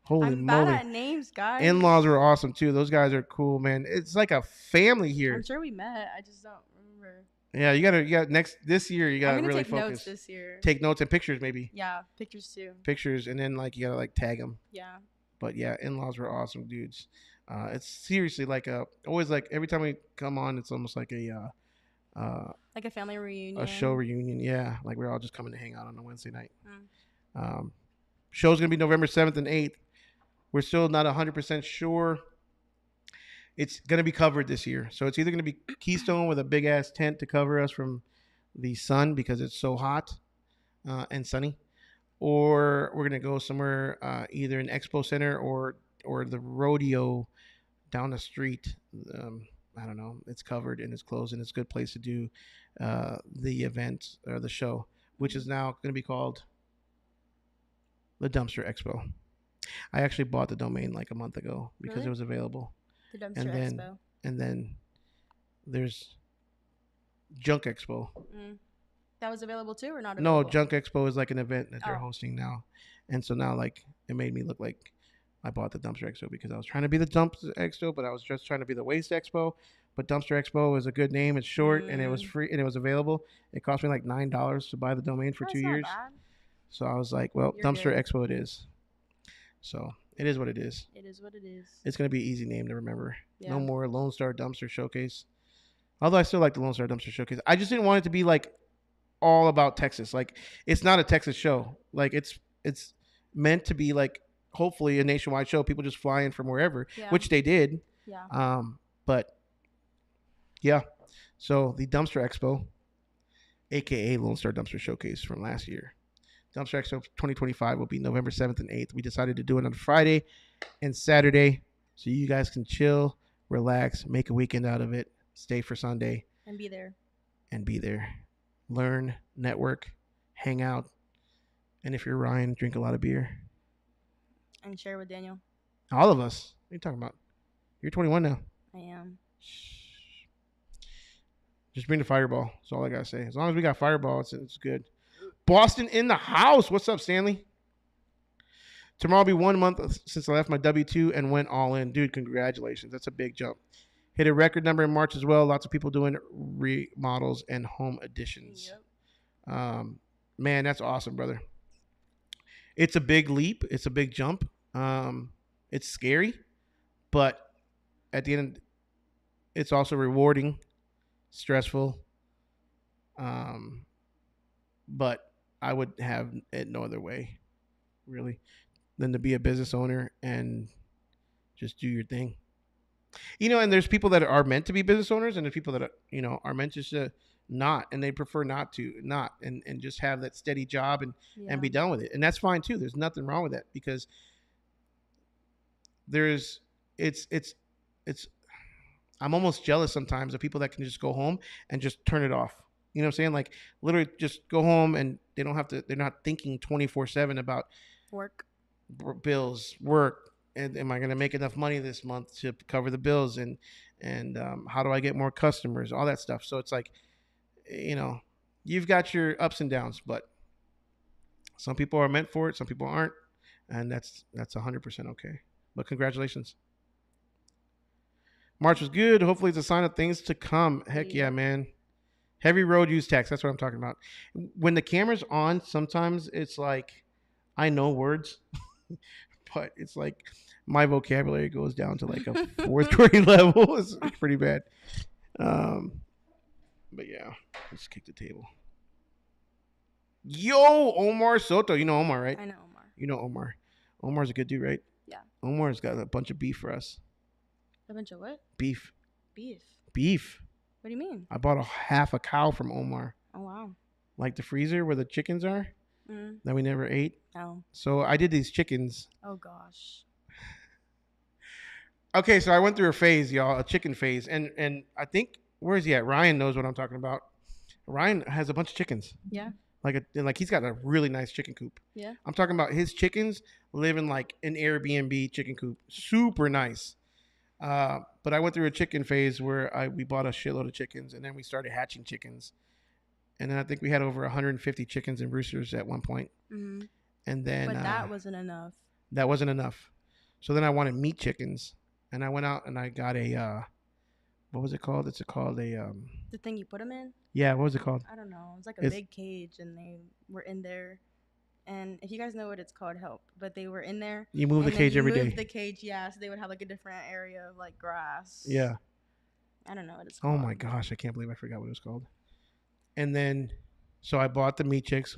Holy I'm bad moly. at names, guys. In-laws were awesome too. Those guys are cool, man. It's like a family here. I'm sure we met. I just don't remember. Yeah, you got this year. You I'm gotta gonna really take focus. notes this year. Take notes and pictures, maybe Yeah, pictures too. pictures, and then like you gotta like tag them. Yeah. But yeah, in-laws were awesome dudes. It's seriously like always like every time we come on, it's almost like Like a family reunion. a show reunion. Yeah, like we're all just coming to hang out on a Wednesday night. Mm. Show's gonna be November 7th and 8th. We're still not 100% sure. It's gonna be covered this year, so it's either gonna be Keystone with a big ass tent to cover us from the sun because it's so hot and sunny, or we're gonna go somewhere either an expo center or the rodeo down the street. I don't know. It's covered and it's closed, and it's a good place to do the event or the show, which is now going to be called the Dumpster Expo. I actually bought the domain like a month ago because Really? it was available. The Dumpster Expo. And then there's Junk Expo. That was available too, or not No, available? Junk Expo is like an event that they're Oh. hosting now, and so now like it made me look like I bought the Dumpster Expo because I was trying to be the Dumpster Expo, but I was just trying to be the Waste Expo. But Dumpster Expo is a good name. It's short and it was free and it was available. It cost me like $9 to buy the domain for That's 2 not years. bad. So I was like, well, You're Dumpster good. Expo it is. So it is what it is. It is what it is. It's gonna be an easy name to remember. Yeah. No more Lone Star Dumpster Showcase. Although I still like the Lone Star Dumpster Showcase. I just didn't want it to be like all about Texas. Like it's not a Texas show. Like it's meant to be like hopefully a nationwide show. People just fly in from wherever, Yeah. which they did. Yeah. But yeah. So the Dumpster Expo, aka Lone Star Dumpster Showcase from last year. Dumpster Expo 2025 will be November 7th and 8th. We decided to do it on Friday and Saturday so you guys can chill, relax, make a weekend out of it, stay for Sunday, And be there. and be there. Learn, network, hang out, and if you're Ryan, drink a lot of beer. And share with Daniel. All of us. What are you talking about? You're 21 now. I am. Just bring the fireball. That's all I gotta say. As long as we got fireball, it's good. Boston in the house. What's up, Stanley? Tomorrow will be 1 month since I left my W-2 and went all in. Dude, congratulations. That's a big jump. Hit a record number in March as well. Lots of people doing remodels and home additions. Yep. Man, that's awesome, brother. It's a big leap. It's a big jump. It's scary, but at the end, it's also rewarding, stressful. But I would have it no other way, really, than to be a business owner and just do your thing. You know, and there's people that are meant to be business owners, and there's people that are, are meant just to not, and they prefer not and just have that steady job and be done with it. And that's fine too. There's nothing wrong with that because I'm almost jealous sometimes of people that can just go home and just turn it off. You know what I'm saying? Like literally just go home and they're not thinking 24/7 about Work. bills, work, and am I going to make enough money this month to cover the bills and how do I get more customers, all that stuff. So it's like, you've got your ups and downs, but some people are meant for it. Some people aren't. And that's 100% okay. But congratulations. March was good. Hopefully it's a sign of things to come. Heck yeah, man. Heavy road use tax. That's what I'm talking about. When the camera's on, sometimes it's like I know words, but it's like my vocabulary goes down to like a fourth grade level. It's pretty bad. But yeah, let's kick the table. Yo, Omar Soto. You know Omar, right? I know Omar. You know Omar. Omar's a good dude, right? Yeah. Omar's got a bunch of beef for us. A bunch of what? Beef. Beef. What do you mean? I bought half a cow from Omar. Oh, wow. Like the freezer where the chickens are that we never ate. Oh. So I did these chickens. Oh, gosh. Okay, so I went through a phase, y'all, a chicken phase. And I think, where is he at? Ryan knows what I'm talking about. Ryan has a bunch of chickens. Yeah. Like he's got a really nice chicken coop. Yeah. I'm talking about his chickens live in like an Airbnb chicken coop. Super nice. But I went through a chicken phase where we bought a shitload of chickens and then we started hatching chickens. And then I think we had over 150 chickens and roosters at one point. Mm-hmm. And then But that wasn't enough. That wasn't enough. So then I wanted meat chickens, and I went out and I got a what was it called? It's called a The thing you put them in? yeah. What was it called? I don't know. It's like a It's- big cage, and they were in there. And if you guys know what it's called, help. But they were in there. You move the and then cage you every day. moved the cage, yeah. So they would have like a different area of like grass. Yeah. I don't know what it's called. Oh my gosh, I can't believe I forgot what it was called. And then, so I bought the meat chicks.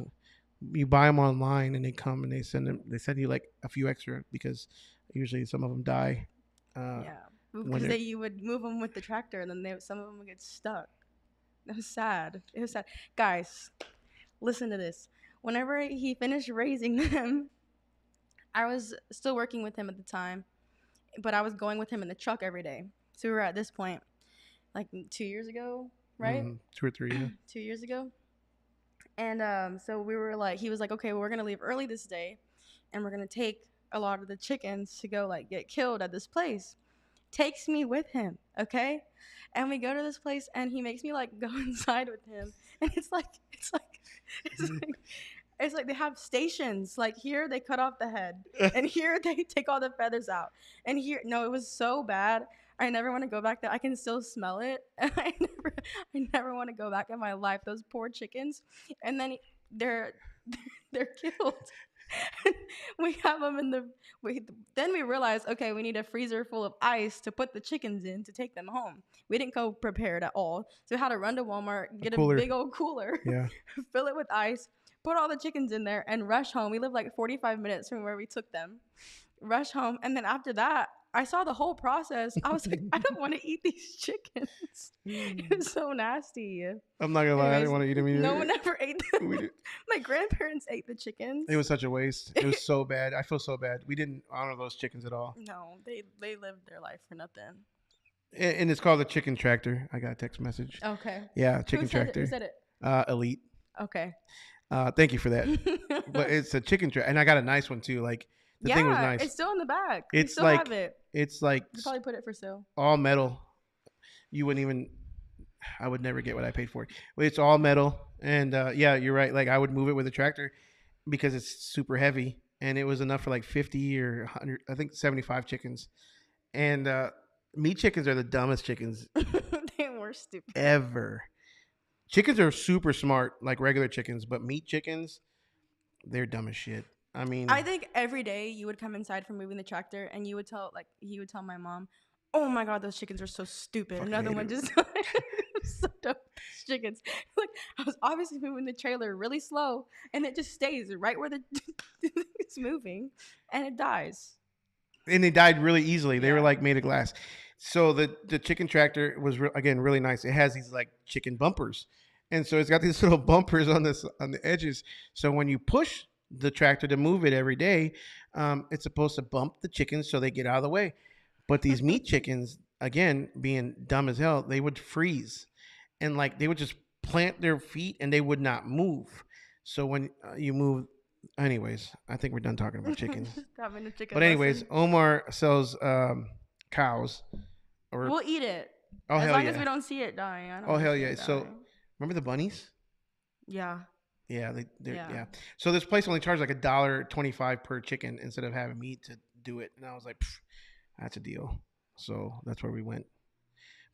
You buy them online, and they come and they send them. They send you like a few extra because usually some of them die. Yeah, when because they're- you would move them with the tractor, and then some of them would get stuck. It was sad. It was sad. Guys, listen to this. Whenever he finished raising them, I was still working with him at the time, but I was going with him in the truck every day. So we were at this point, like 2 years ago, right? 2 or 3. Yeah. 2 years ago. And so we were like, he was like, okay, well, we're gonna leave early this day, and we're gonna take a lot of the chickens to go like get killed at this place. Takes me with him, okay? And we go to this place, and he makes me like go inside with him, and it's like they have stations. Like here they cut off the head, and here they take all the feathers out, and here no, it was so bad. I never want to go back there. I can still smell it. I never want to go back in my life. Those poor chickens, and then they're killed. We have them in the. Then we realized, okay, we need a freezer full of ice to put the chickens in to take them home. We didn't go prepared at all, so we had to run to Walmart, get a big old cooler, Yeah. fill it with ice, put all the chickens in there, and rush home. We lived like 45 minutes from where we took them. Rush home, and then after that, I saw the whole process. I was like, I don't want to eat these chickens. It was so nasty. I'm not gonna lie, I Anyways, didn't want to eat them either. No one ever ate them. We did. My grandparents ate the chickens. It was such a waste. It was so bad. I feel so bad. We didn't honor those chickens at all. No, they lived their life for nothing. And it's called the chicken tractor. I got a text message. Okay. Yeah, chicken Who said tractor. Who said it? Elite. Okay. Thank you for that. But it's a chicken tractor, and I got a nice one too. Like the thing was nice. It's still in the back. It's we still like- have it. It's like You probably put it for sale. all metal. You wouldn't even. I would never get what I paid for it. But it's all metal, and yeah, you're right. Like I would move it with a tractor because it's super heavy, and it was enough for like 50 or 100. I think 75 chickens, and meat chickens are the dumbest chickens They were stupid. ever. Chickens are super smart, like regular chickens, but meat chickens, they're dumb as shit. I mean, I think every day you would come inside from moving the tractor, and he would tell my mom, "Oh my God, those chickens are so stupid." Fucking Another hate one it. just so dumb. Those chickens. Like I was obviously moving the trailer really slow, and it just stays right where it's moving, and it dies. and they died really easily. They were Yeah. like made of glass. So the chicken tractor was again really nice. It has these like chicken bumpers, and so it's got these little bumpers on the edges. So when you push the tractor to move it every day, it's supposed to bump the chickens so they get out of the way. But these meat chickens, again, being dumb as hell, they would freeze, and like they would just plant their feet and they would not move. So when you move, anyways, I think we're done talking about chickens. Having a chicken But anyways, lesson. Omar sells cows. Or We'll eat it oh as hell long yeah! as we don't see it dying. I don't Oh wanna hell see yeah! it So dying. remember the bunnies? Yeah. Yeah, they're Yeah. yeah. So this place only charged like $1.25 per chicken instead of having meat to do it, and I was like, that's a deal. So that's where we went.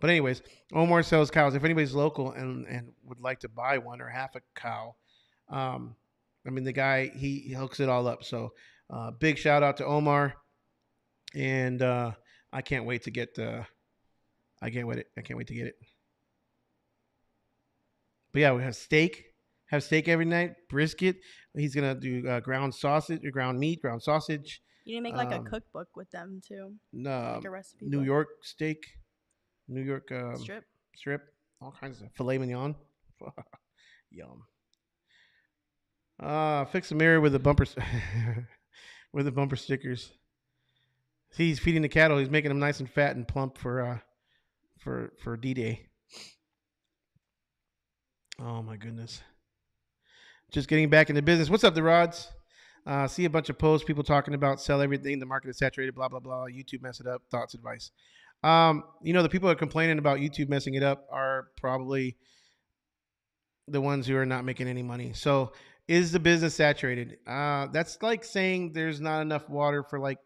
But anyways, Omar sells cows. If anybody's local and would like to buy one or half a cow, I mean the guy he hooks it all up. So big shout out to Omar, and I can't wait to get I can't wait to get it. But yeah, we have steak. Have steak every night. Brisket. He's gonna do ground sausage, or ground meat, ground sausage. You need to make like a Um, cookbook with them too, No, like a recipe. New book. York steak, New York strip. all kinds of stuff. Filet mignon. Yum. Fix the mirror with the bumper with the bumper stickers. See, he's feeding the cattle. He's making them nice and fat and plump for D-Day. Oh my goodness. Just getting back into business. What's up, the Rods? See a bunch of posts, people talking about sell everything, the market is saturated, blah, blah, blah. YouTube mess it up, thoughts, advice. The people that are complaining about YouTube messing it up are probably the ones who are not making any money. So Is the business saturated? That's like saying there's not enough water for like,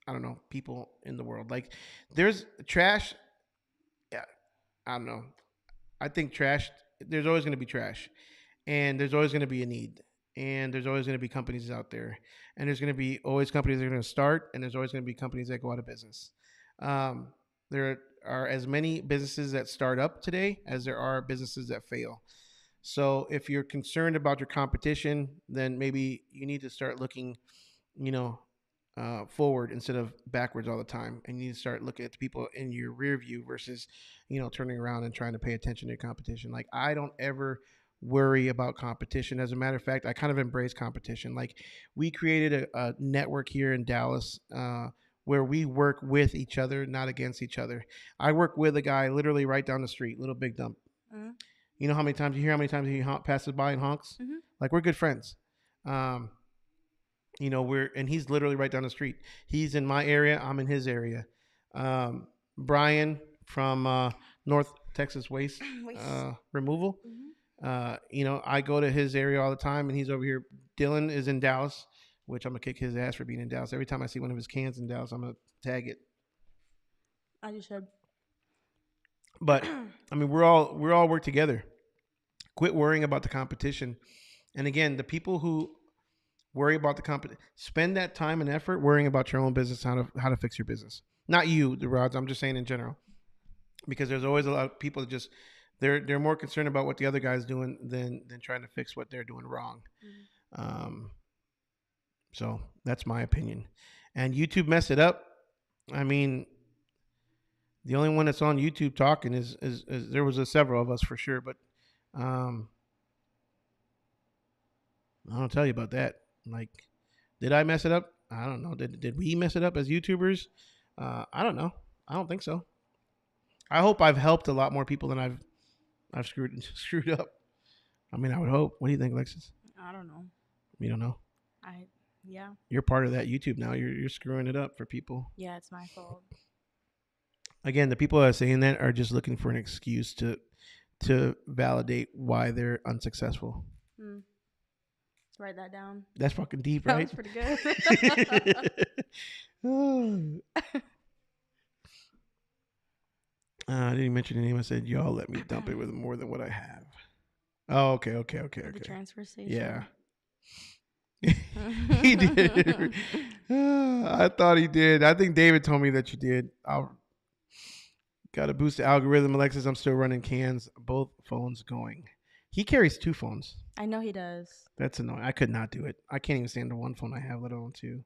I don't know, people in the world. Like there's trash. Yeah, I don't know. I think trash. There's always going to be trash, and there's always going to be a need, and there's always going to be companies out there, and there's going to be always companies that are going to start, and there's always going to be companies that go out of business. There are as many businesses that start up today as there are businesses that fail. So if you're concerned about your competition, then maybe you need to start looking, you know, forward instead of backwards all the time. And you need to start looking at the people in your rear view versus, turning around and trying to pay attention to your competition. Like I don't ever worry about competition. As a matter of fact, I kind of embrace competition. Like we created a network here in Dallas, where we work with each other, not against each other. I work with a guy literally right down the street, Little Big Dump. Mm-hmm. You know how many times he passes by and honks? Mm-hmm. Like we're good friends. And he's literally right down the street. He's in my area. I'm in his area. Brian from North Texas Waste Removal. Mm-hmm. I go to his area all the time, and he's over here. Dylan is in Dallas, which I'm gonna kick his ass for being in Dallas. Every time I see one of his cans in Dallas, I'm gonna tag it. I just said. But I mean, we're all work together. Quit worrying about the competition. And again, the people who worry about the competition, spend that time and effort worrying about your own business, how to fix your business. Not you, the Rods. I'm just saying in general, because there's always a lot of people that just they're more concerned about what the other guy's doing than trying to fix what they're doing wrong. Mm-hmm. So that's my opinion. And YouTube messed it up. I mean, the only one that's on YouTube talking is there was several of us for sure, but I don't tell you about that. Like, did I mess it up? I don't know. Did we mess it up as YouTubers? I don't know. I don't think so. I hope I've helped a lot more people than I've screwed up. I mean, I would hope. What do you think, Alexis? I don't know. You don't know? Yeah. You're part of that YouTube now. You're screwing it up for people. Yeah, it's my fault. Again, the people that are saying that are just looking for an excuse to validate why they're unsuccessful. Let's write that down. That's fucking deep, right? That was pretty good. I didn't even mention the name. I said, y'all let me dump it with more than what I have. Oh, okay. The transfer station. Yeah. He did. I thought he did. I think David told me that you did. Got to boost the algorithm, Alexis. I'm still running cans. Both phones going. He carries 2 phones. I know he does. That's annoying. I could not do it. I can't even stand the 1 phone I have, let alone 2.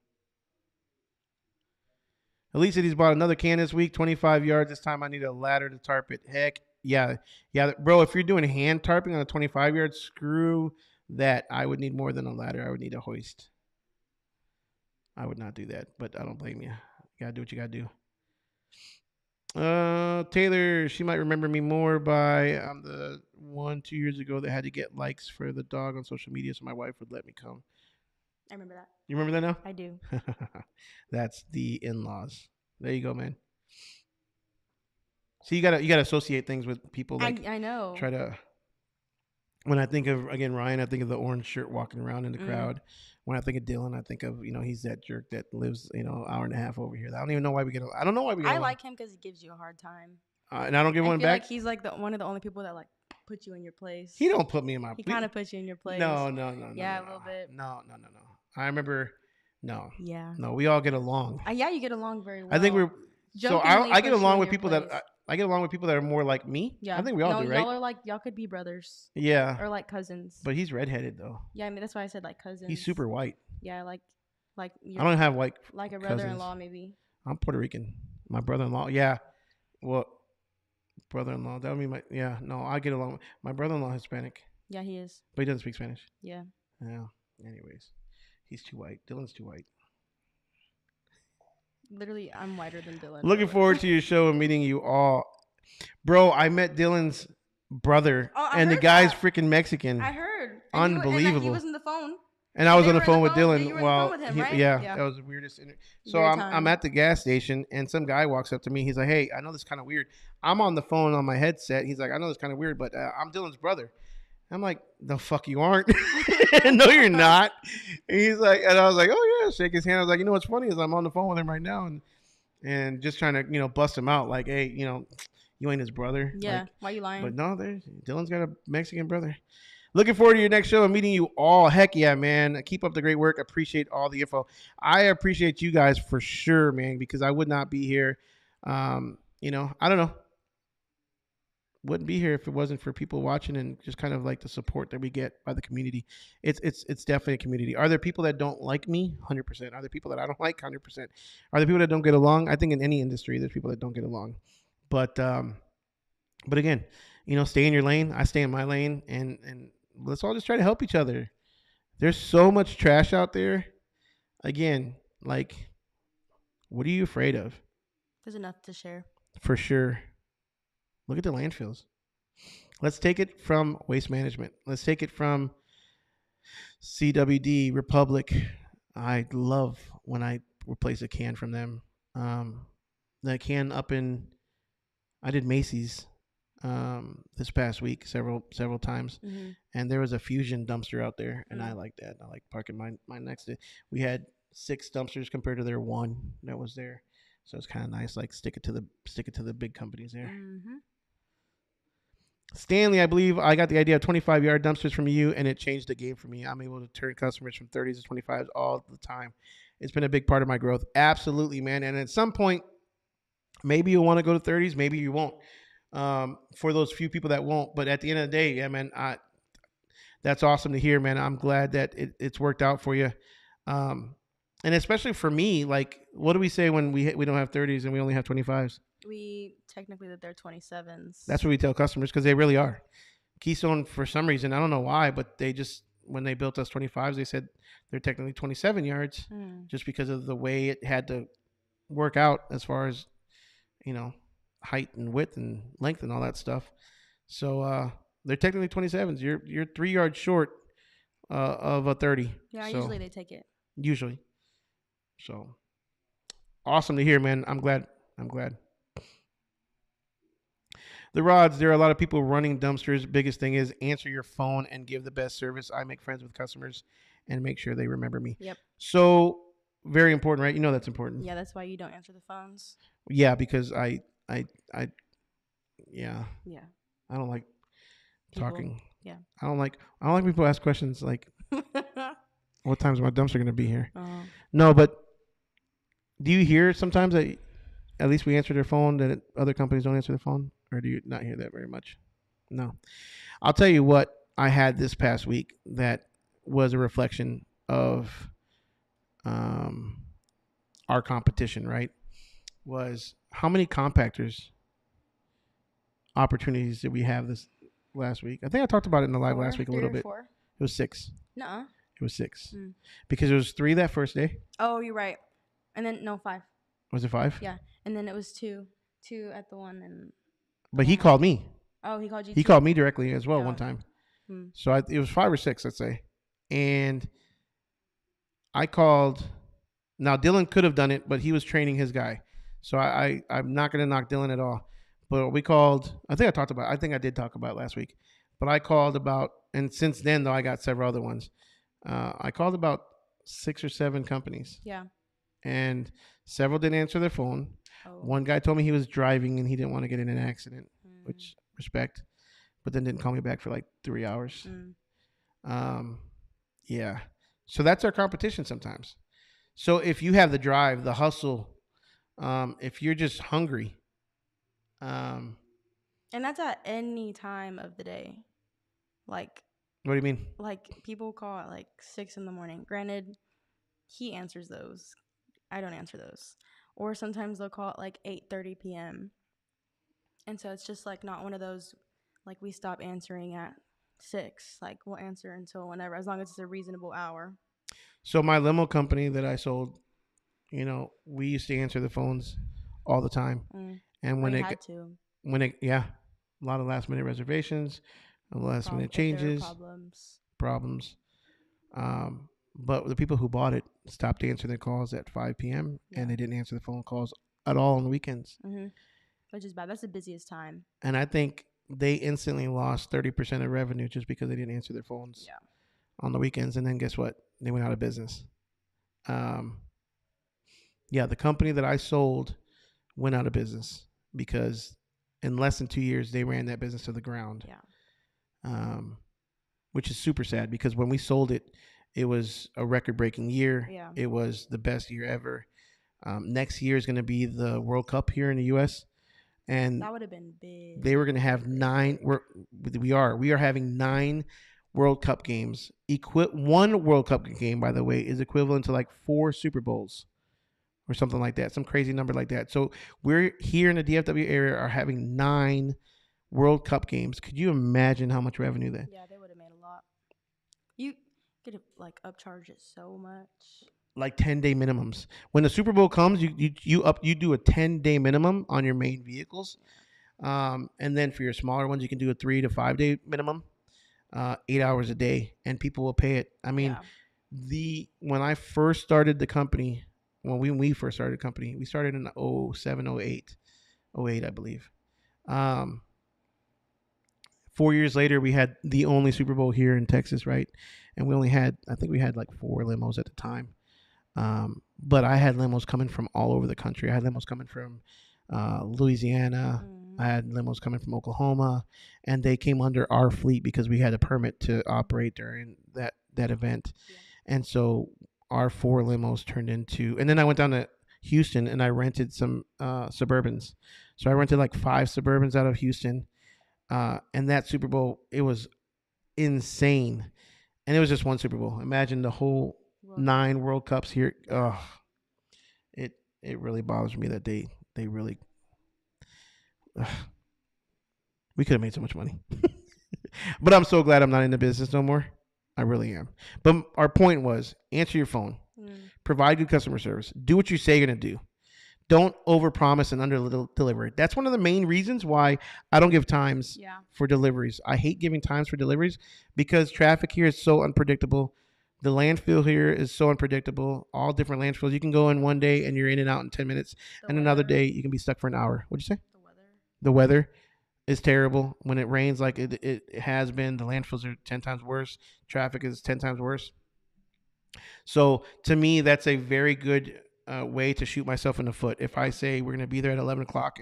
Elise said he's bought another can this week, 25 yards. This time I need a ladder to tarp it. Heck, yeah. Bro, if you're doing hand tarping on a 25 yard, screw that. I would need more than a ladder. I would need a hoist. I would not do that, but I don't blame you. You got to do what you got to do. Taylor, she might remember me more by I'm the 1-2 years ago that had to get likes for the dog on social media so my wife would let me come. I remember that. You remember that now? I do. That's the in-laws. There you go, man. So you gotta associate things with people. Like I know. Try to. When I think of Ryan, I think of the orange shirt walking around in the crowd. When I think of Dylan, I think of he's that jerk that lives an hour and a half over here. I don't even know why we get. I don't know why we get. I like him because he gives you a hard time. And I don't give one back. Like he's like one of the only people that like put you in your place. He don't put me in my place. He kind of puts you in your place. No. Yeah, a little bit. No. I remember. No. Yeah. No, we all get along. Yeah, you get along very well. I think we're. Jokingly I get puts you along in with your people place. that I get along with people that are more like me. Yeah. I think we all do, right? Y'all are y'all could be brothers. Yeah. Or like cousins. But he's redheaded though. Yeah, I mean that's why I said like cousins. He's super white. Yeah, like I don't have white. like a cousins. brother-in-law maybe. I'm Puerto Rican. My brother-in-law. Yeah. Well, brother-in-law. That would be my. Yeah. No, I get along. My brother-in-law Hispanic. Yeah, he is. But he doesn't speak Spanish. Yeah. Yeah. Anyways, he's too white. Dylan's too white. Literally, I'm whiter than Dylan. Looking forward to your show and meeting you all. Bro, I met Dylan's brother, and the guy's freaking Mexican. I heard. Unbelievable. He was on the phone. And I was on the phone with Yeah, Dylan you were on the while phone with him, right? that was the weirdest. So I'm at the gas station, and some guy walks up to me. He's like, "Hey, I know this is kind of weird. I'm on the phone on my headset." He's like, "I know this is kind of weird, but I'm Dylan's brother." I'm like, the fuck you aren't. No, you're not. And he's like, and I was like, oh yeah, shake his hand. I was like, you know what's funny is I'm on the phone with him right now and just trying to bust him out like, hey, you ain't his brother. Yeah. Like, Why you lying? but no, Dylan's got a Mexican brother. Looking forward to your next show and meeting you all. Heck yeah, man. Keep up the great work. Appreciate all the info. I appreciate you guys for sure, man, because I would not be here. I don't know. Wouldn't be here if it wasn't for people watching and just kind of like the support that we get by the community. It's definitely a community. Are there people that don't like me? 100%. Are there people that I don't like? 100%. Are there people that don't get along? I think in any industry, there's people that don't get along. But again, stay in your lane. I stay in my lane, and let's all just try to help each other. There's so much trash out there. Again, like, what are you afraid of? There's enough to share. For sure. Look at the landfills. Let's take it from Waste Management. Let's take it from CWD, Republic. I love when I replace a can from them. That can I did Macy's this past week several times, and there was a Fusion dumpster out there, and I like that. I like parking mine next to it. We had 6 dumpsters compared to their 1 that was there, so it's kind of nice. Like stick it to the big companies there. Stanley, I believe I got the idea of 25-yard dumpsters from you, and it changed the game for me. I'm able to turn customers from 30s to 25s all the time. It's been a big part of my growth. Absolutely, man. And at some point, maybe you'll want to go to 30s, maybe you won't. For those few people that won't, but at the end of the day, yeah, man, that's awesome to hear, man. I'm glad that it's worked out for you. And especially for me, like, what do we say when we don't have 30s and we only have 25s? We technically that they're 27s. That's what we tell customers because they really are. Keystone, for some reason, I don't know why, but they just, when they built us 25s, they said they're technically 27 yards just because of the way it had to work out as far as, height and width and length and all that stuff. So they're technically 27s. You're 3 yards short of a 30. Yeah, so, usually they take it. Usually. So awesome to hear, man. I'm glad. The rods, there are a lot of people running dumpsters. Biggest thing is answer your phone and give the best service. I make friends with customers and make sure they remember me. Yep. So very important, right? That's important. Yeah, that's why you don't answer the phones. Yeah, because I don't like People. talking. Yeah. I don't like people ask questions like, what time's my dumpster going to be here? No, but do you hear sometimes that at least we answer their phone, that other companies don't answer the phone? Or do you not hear that very much? No. I'll tell you what I had this past week that was a reflection of our competition, right? Was how many compactors opportunities did we have this last week? I think I talked about it in the live last week a little bit. 4? It was 6. Nuh-uh. It was 6. Because it was 3 that first day. Oh, you're right. And then, no, 5. Was it 5? Yeah. And then it was 2. 2 at the one. And. But he called me. Oh, he called you He too? called me directly as well Yeah. one time. So it was 5 or 6, let's say. And I called. Now, Dylan could have done it, but he was training his guy. So I'm not going to knock Dylan at all. But we called. I think I did talk about it last week. But I called about, and since then, though, I got several other ones. I called about 6 or 7 companies. Yeah. And several didn't answer their phone. Oh. One guy told me he was driving and he didn't want to get in an accident, which respect, but then didn't call me back for like 3 hours. Yeah. So that's our competition sometimes. So if you have the drive, the hustle, if you're just hungry. And that's at any time of the day. Like. What do you mean? Like, people call at like 6 in the morning. Granted, he answers those. I don't answer those. Or sometimes they'll call at like 8:30 p.m. And so it's just like not one of those, like, we stop answering at 6. Like, we'll answer until whenever, as long as it's a reasonable hour. So my limo company that I sold, we used to answer the phones all the time. And when a lot of last minute reservations, last minute changes, problems. But the people who bought it stopped answering their calls at 5 p.m. and they didn't answer the phone calls at all on the weekends. Which is bad. That's the busiest time. And I think they instantly lost 30% of revenue just because they didn't answer their phones Yeah. on the weekends. And then guess what? They went out of business. Yeah, the company that I sold went out of business because in less than 2 years they ran that business to the ground. Yeah. Which is super sad because when we sold it, it was a record-breaking year. Yeah. It was the best year ever. Next year is going to be the World Cup here in the U.S. and That would have been big. they were going to have 9. We are having 9 World Cup games. One World Cup game, by the way, is equivalent to like 4 Super Bowls or something like that, some crazy number like that. So we're here in the DFW area are having 9 World Cup games. Could you imagine how much revenue that? Yeah, they would have made a lot. You could have like upcharged it so much. Like 10-day minimums. When the Super Bowl comes, you do a 10-day minimum on your main vehicles, and then for your smaller ones, you can do a 3 to 5-day minimum, 8 hours a day, and people will pay it. I mean, when I first started the company, when we first started the company, we started in 07, 08, I believe. 4 years later, we had the only Super Bowl here in Texas, right? And I think we had like 4 limos at the time. But I had limos coming from all over the country. I had limos coming from Louisiana. I had limos coming from Oklahoma, and they came under our fleet because we had a permit to operate during that event. Yeah. And so our 4 limos turned into, and then I went down to Houston and I rented some Suburbans. So I rented like 5 Suburbans out of Houston. And that Super Bowl, it was insane. And it was just one Super Bowl. Imagine the whole 9 World Cups here. It really bothers me that they really. We could have made so much money. But I'm so glad I'm not in the business no more. I really am. But our point was, answer your phone. Provide good customer service. Do what you say you're going to do. Don't overpromise and under-deliver. That's one of the main reasons why I don't give times for deliveries. I hate giving times for deliveries because traffic here is so unpredictable. The landfill here is so unpredictable. All different landfills. You can go in one day and you're in and out in 10 minutes. And another day you can be stuck for an hour. What'd you say? The weather is terrible. When it rains like it has been, the landfills are 10 times worse. Traffic is 10 times worse. So to me, that's a very good way to shoot myself in the foot. If I say we're going to be there at 11 o'clock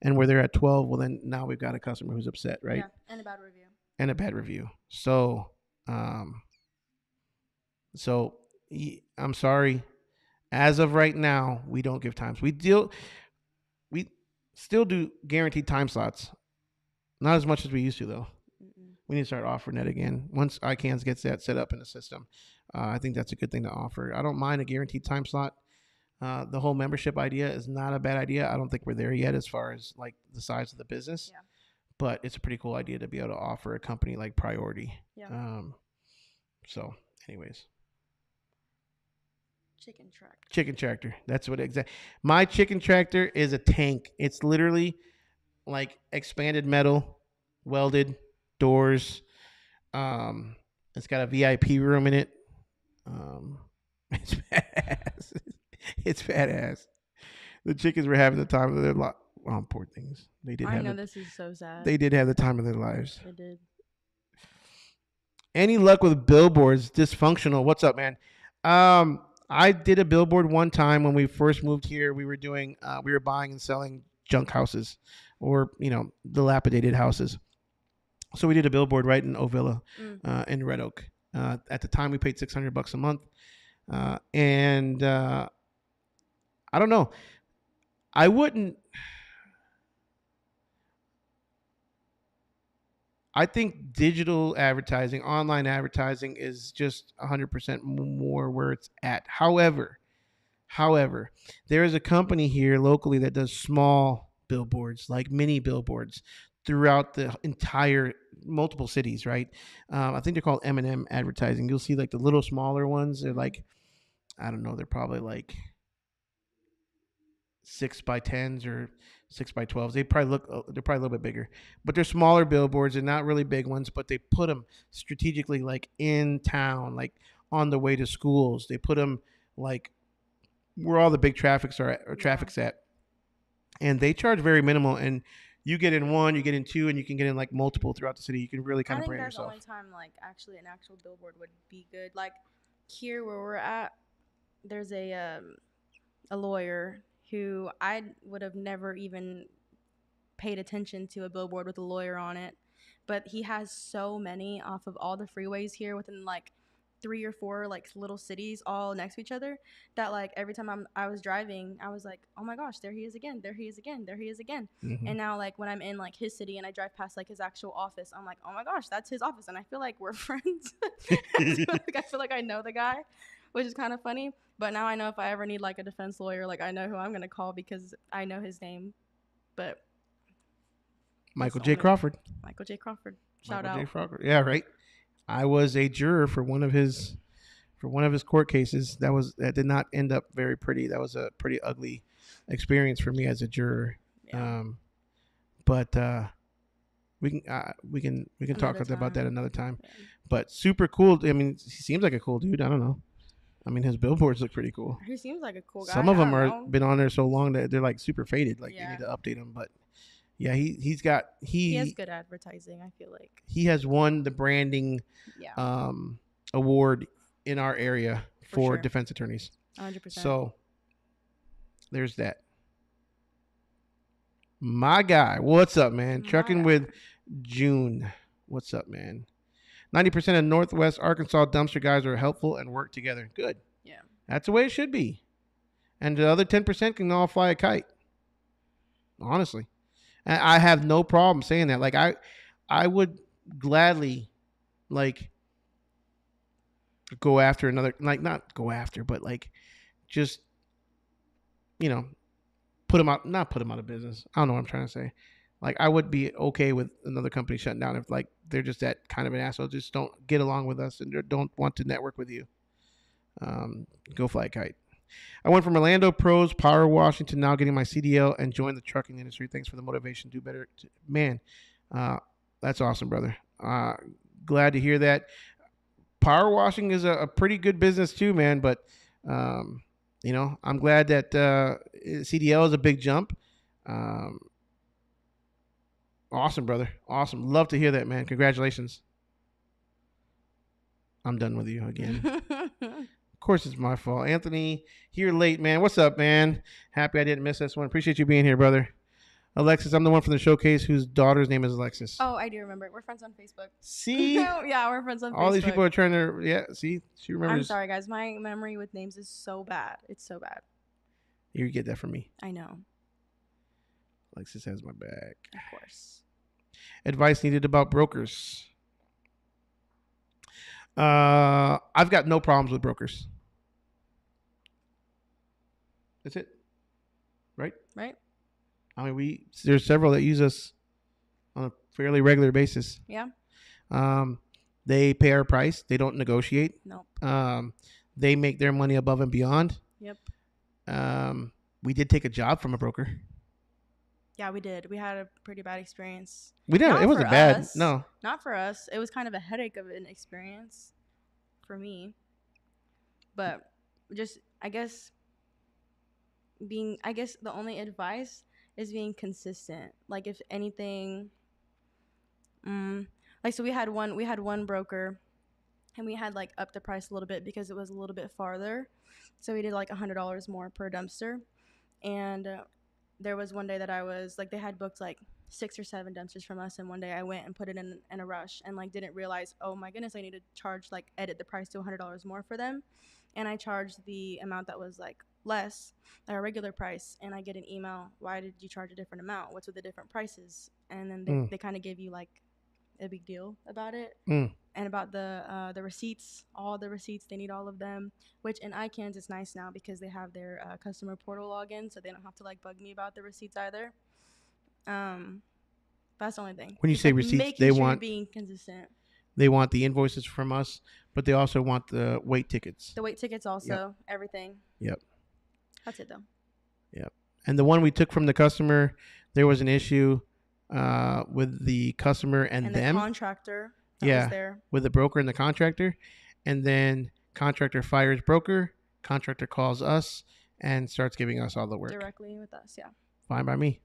and we're there at 12, well, then now we've got a customer who's upset, right? Yeah, and a bad review. So, I'm sorry. As of right now, we don't give times. We still do guaranteed time slots. Not as much as we used to, though. We need to start offering that again. Once ICANNs gets that set up in the system, I think that's a good thing to offer. I don't mind a guaranteed time slot. The whole membership idea is not a bad idea. I don't think we're there yet as far as like the size of the business, but it's a pretty cool idea to be able to offer a company like priority. So anyways. Chicken tractor. That's what exactly. My chicken tractor is a tank. It's literally like expanded metal, welded doors. It's got a VIP room in it. It's badass. It's badass. The chickens were having the time of their life. Oh, poor things. They did. This is so sad. They did have the time of their lives. They did. Any luck with billboards? Dysfunctional. What's up, man? I did a billboard one time when we first moved here. We were buying and selling junk houses, or dilapidated houses. So we did a billboard right in Ovilla, in Red Oak. At the time, we paid $600 a month, and I don't know. I think digital advertising, online advertising is just 100% more where it's at. However, there is a company here locally that does small billboards, like mini billboards, throughout the entire multiple cities, right? I think they're called M&M Advertising. You'll see like the little smaller ones. They're like, I don't know, they're probably like 6x10s or 6x12s. They're probably a little bit bigger, but they're smaller billboards. They're not really big ones, but they put them strategically, like in town, like on the way to schools. They put them like where all the big traffic's at, and they charge very minimal. And you get in one, you get in two, and you can get in like multiple throughout the city. You can really kind I of think brand that's the yourself. only time like actually an actual billboard would be good. Like here where we're at, there's a lawyer who I would have never even paid attention to a billboard with a lawyer on it, but he has so many off of all the freeways here within like 3 or 4 like little cities all next to each other that like every time I was driving I was like, oh my gosh, there he is again, there he is again, there he is again. Mhm. And now like when I'm in like his city and I drive past like his actual office, I'm like, oh my gosh, that's his office, and I feel like we're friends. I feel like I know the guy, which is kind of funny. But now I know if I ever need like a defense lawyer, like I know who I'm gonna call because I know his name. But Michael That's J. only- Crawford. Michael J. Crawford, shout Michael J. out. Crawford. Yeah, right. I was a juror for one of his court cases. That did not end up very pretty. That was a pretty ugly experience for me as a juror. Yeah. But we can talk Another about that time. another time. Yeah. But super cool. I mean, he seems like a cool dude. I don't know. I mean, his billboards look pretty cool. He seems like a cool guy. Some of I them don't are know. been on there so long that they're like super faded. Like you Yeah. need to update them. But yeah, he He has good advertising, I feel like. he has won the branding Yeah. award in our area for sure. defense attorneys. 100%. So there's that. My guy, what's up, man? My Trucking guy. with June. What's up, man? 90% of Northwest Arkansas dumpster guys are helpful and work together. Good. Yeah. That's the way it should be. And the other 10% can all fly a kite. Honestly. And I have no problem saying that. Like I would gladly like go after another, like not go after, but like just, you know, not put them out of business. I don't know what I'm trying to say. Like I would be okay with another company shutting down if like they're just that kind of an asshole. Just don't get along with us and don't want to network with you. Go fly a kite. I went from Orlando Pros, power washing to now getting my CDL and join the trucking industry. Thanks for the motivation. Do better. Man, that's awesome, brother. Glad to hear that. Power washing is a pretty good business too, man. But, you know, I'm glad that CDL is a big jump. Awesome, brother. Awesome. Love to hear that, man. Congratulations. I'm done with you again. Of course, it's my fault. Anthony, here late, man. What's up, man? Happy I didn't miss this one. Appreciate you being here, brother. Alexis, I'm the one from the showcase whose daughter's name is Alexis. Oh, I do remember. We're friends on Facebook. See? Yeah, we're friends on Facebook. All these people are trying to, yeah, see? She remembers. I'm sorry, guys. My memory with names is so bad. It's so bad. You get that from me. I know. Alexis has my back. Of course. Advice needed about brokers. I've got no problems with brokers. That's it. Right? Right? I mean, there's several that use us on a fairly regular basis. Yeah. They pay our price. They don't negotiate. Nope. They make their money above and beyond. Yep. We did take a job from a broker. Yeah, we did. We had a pretty bad experience. We didn't. Not It wasn't for bad. us. No. Not for us. It was kind of a headache of an experience for me. But just, I guess the only advice is being consistent. Like if anything, like so we had one broker and we had like upped the price a little bit because it was a little bit farther. So we did like $100 more per dumpster. And there was one day that I was like, they had booked like 6 or 7 dumpsters from us, and one day I went and put it in a rush and like didn't realize, oh my goodness, I need to charge like edit the price to $100 more for them. And I charged the amount that was like less than our regular price, and I get an email, why did you charge a different amount, what's with the different prices? And then they kind of give you like a big deal about it. And about the receipts, all the receipts, they need all of them, which in iCans it's nice now because they have their customer portal login, so they don't have to like bug me about the receipts either. That's the only thing. When you say receipts, making they sure want being consistent. They want the invoices from us, but they also want the weight tickets. The weight tickets also, everything. Yep. That's it though. Yep. And the one we took from the customer, there was an issue with the customer and them. The contractor was there. With the broker and the contractor. And then contractor fires broker, contractor calls us and starts giving us all the work. Directly with us, yeah. Fine by me.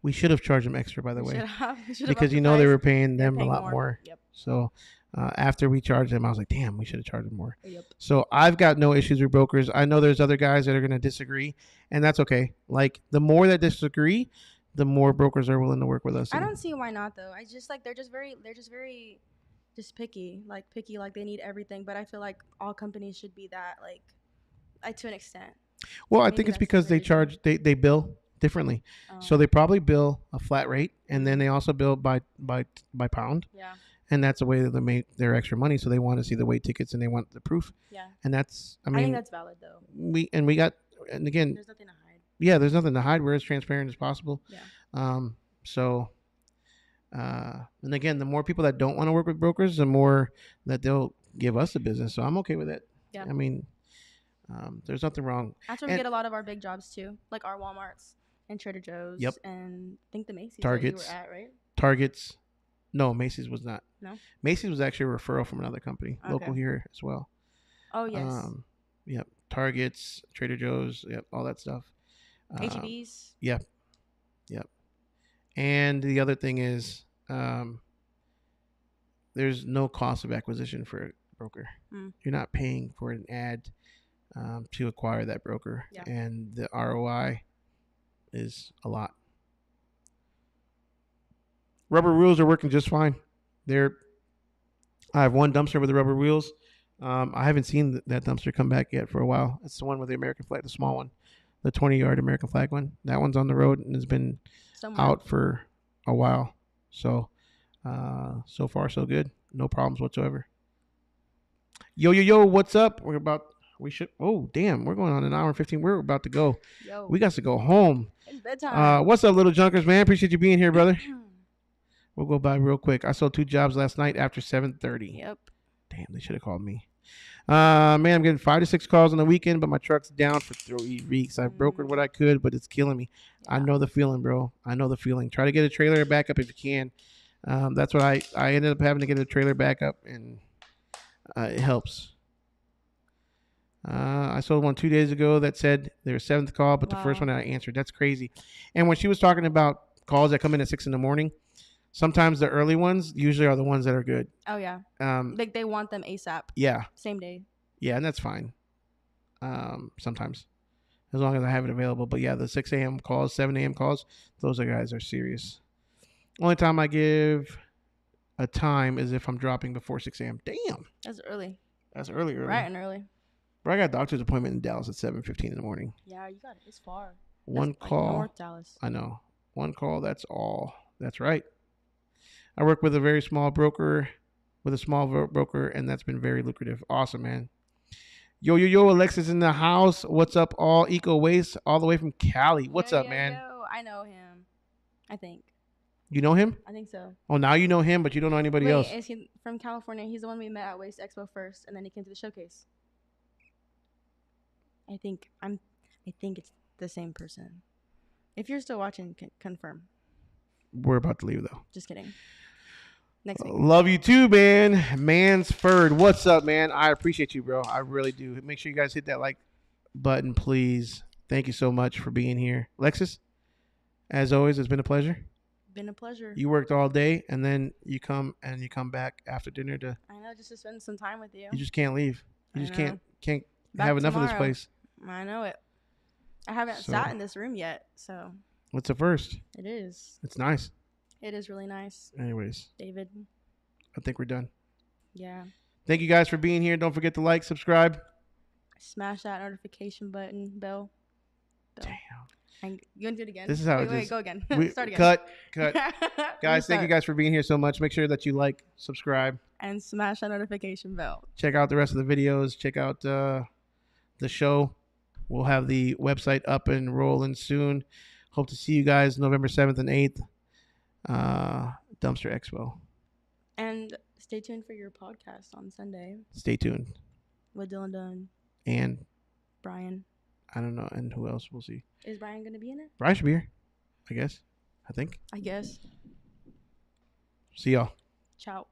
We should have charged them extra, by the way, We should have because upped you the know they price. were paying They're them paying a lot more. Yep. So after we charged them, I was like, damn, we should have charged them more. Yep. So I've got no issues with brokers. I know there's other guys that are going to disagree, and that's okay. Like, the more that disagree, the more brokers are willing to work with us. I don't see why not though. I just like they're just very just picky. Like they need everything. But I feel like all companies should be that like to an extent. Well, I Maybe think it's that's the because they version. charge they bill differently. So they probably bill a flat rate, and then they also bill by pound. Yeah. And that's the way that they make their extra money. So they want to see the weight tickets and they want the proof. Yeah. And that's, I I mean, think that's valid though. we again, There's nothing to hide. yeah, there's nothing to hide. We're as transparent as possible. Yeah. And again, the more people that don't want to work with brokers, the more that they'll give us the business. So I'm okay with it. Yeah. I mean, there's nothing wrong. That's where we get a lot of our big jobs too, like our WalMarts and Trader Joe's. Yep. And I think the Macy's Targets. that you were at, right? Targets. No, Macy's was not. No. Macy's was actually a referral from another company, local here as well. Oh yes. Yep. Targets, Trader Joe's, yep, all that stuff. HEBs. Yep. And the other thing is, there's no cost of acquisition for a broker. You're not paying for an ad to acquire that broker, and the ROI is a lot. Rubber wheels are working just fine. I have one dumpster with the rubber wheels. I haven't seen that dumpster come back yet for a while. It's the one with the American flag, the small one, the 20-yard American flag one. That one's on the road and has been out for a while. So, so far so good. No problems whatsoever. Yo, what's up? Oh, damn, we're going on an hour and 15. We're about to go. Yo. We got to go home. It's bedtime. What's up, little junkers, man? Appreciate you being here, brother. We'll go by real quick. I sold 2 jobs last night after 7:30. Yep. Damn, they should have called me. Man, I'm getting 5 to 6 calls on the weekend, but my truck's down for 3 weeks. I've brokered what I could, but it's killing me. Yeah. I know the feeling, bro. I know the feeling. Try to get a trailer backup if you can. That's what I ended up having to get a trailer backup, and it helps. I sold one 2 days ago that said their 7th call, but the first one I answered. That's crazy. And when she was talking about calls that come in at 6 a.m, sometimes the early ones usually are the ones that are good. Oh yeah. Like they want them ASAP. Yeah. Same day. Yeah, and that's fine. Sometimes, as long as I have it available. But yeah, the 6 a.m. calls, 7 a.m. calls, those guys are serious. Only time I give a time is if I'm dropping before 6 a.m. Damn. That's early. That's early. Right and early. But I got a doctor's appointment in Dallas at 7:15 in the morning. Yeah, you got it. It's far. One call. Like North Dallas. I know. One call. That's all. That's right. I work with a very small broker, and that's been very lucrative. Awesome, man. Yo, Alexis in the house. What's up, all Eco Waste, all the way from Cali. What's up, man? I know him. I think. You know him? I think so. Oh, now you know him, but you don't know anybody else. Is he from California? He's the one we met at Waste Expo first, and then he came to the showcase. I think it's the same person. If you're still watching, confirm. We're about to leave, though. Just kidding. Next week. Love you too, man. Mansford, what's up, man? I appreciate you, bro. I really do. Make sure you guys hit that like button, please. Thank you so much for being here. Lexus, as always, it's been a pleasure. Been a pleasure. You worked all day, and then you come back after dinner to. I know, just to spend some time with you. You just can't leave. You just can't Back have enough tomorrow. of this place. I know it. I haven't sat in this room yet, so. What's the first? It is. It's nice. It is really nice. Anyways, David. I think we're done. Yeah. Thank you guys for being here. Don't forget to like, subscribe. Smash that notification button, bell. Damn. And you want to do it again? This is how wait, go again. Start again. Cut. Guys, thank you guys for being here so much. Make sure that you like, subscribe. And smash that notification bell. Check out the rest of the videos. Check out the show. We'll have the website up and rolling soon. Hope to see you guys November 7th and 8th. Dumpster Expo. And stay tuned for your podcast on Sunday. Stay tuned. With Dylan Dunn. And Brian. I don't know. And who else? We'll see. Is Brian going to be in it? Brian should be here. I guess. I think. I guess. See y'all. Ciao.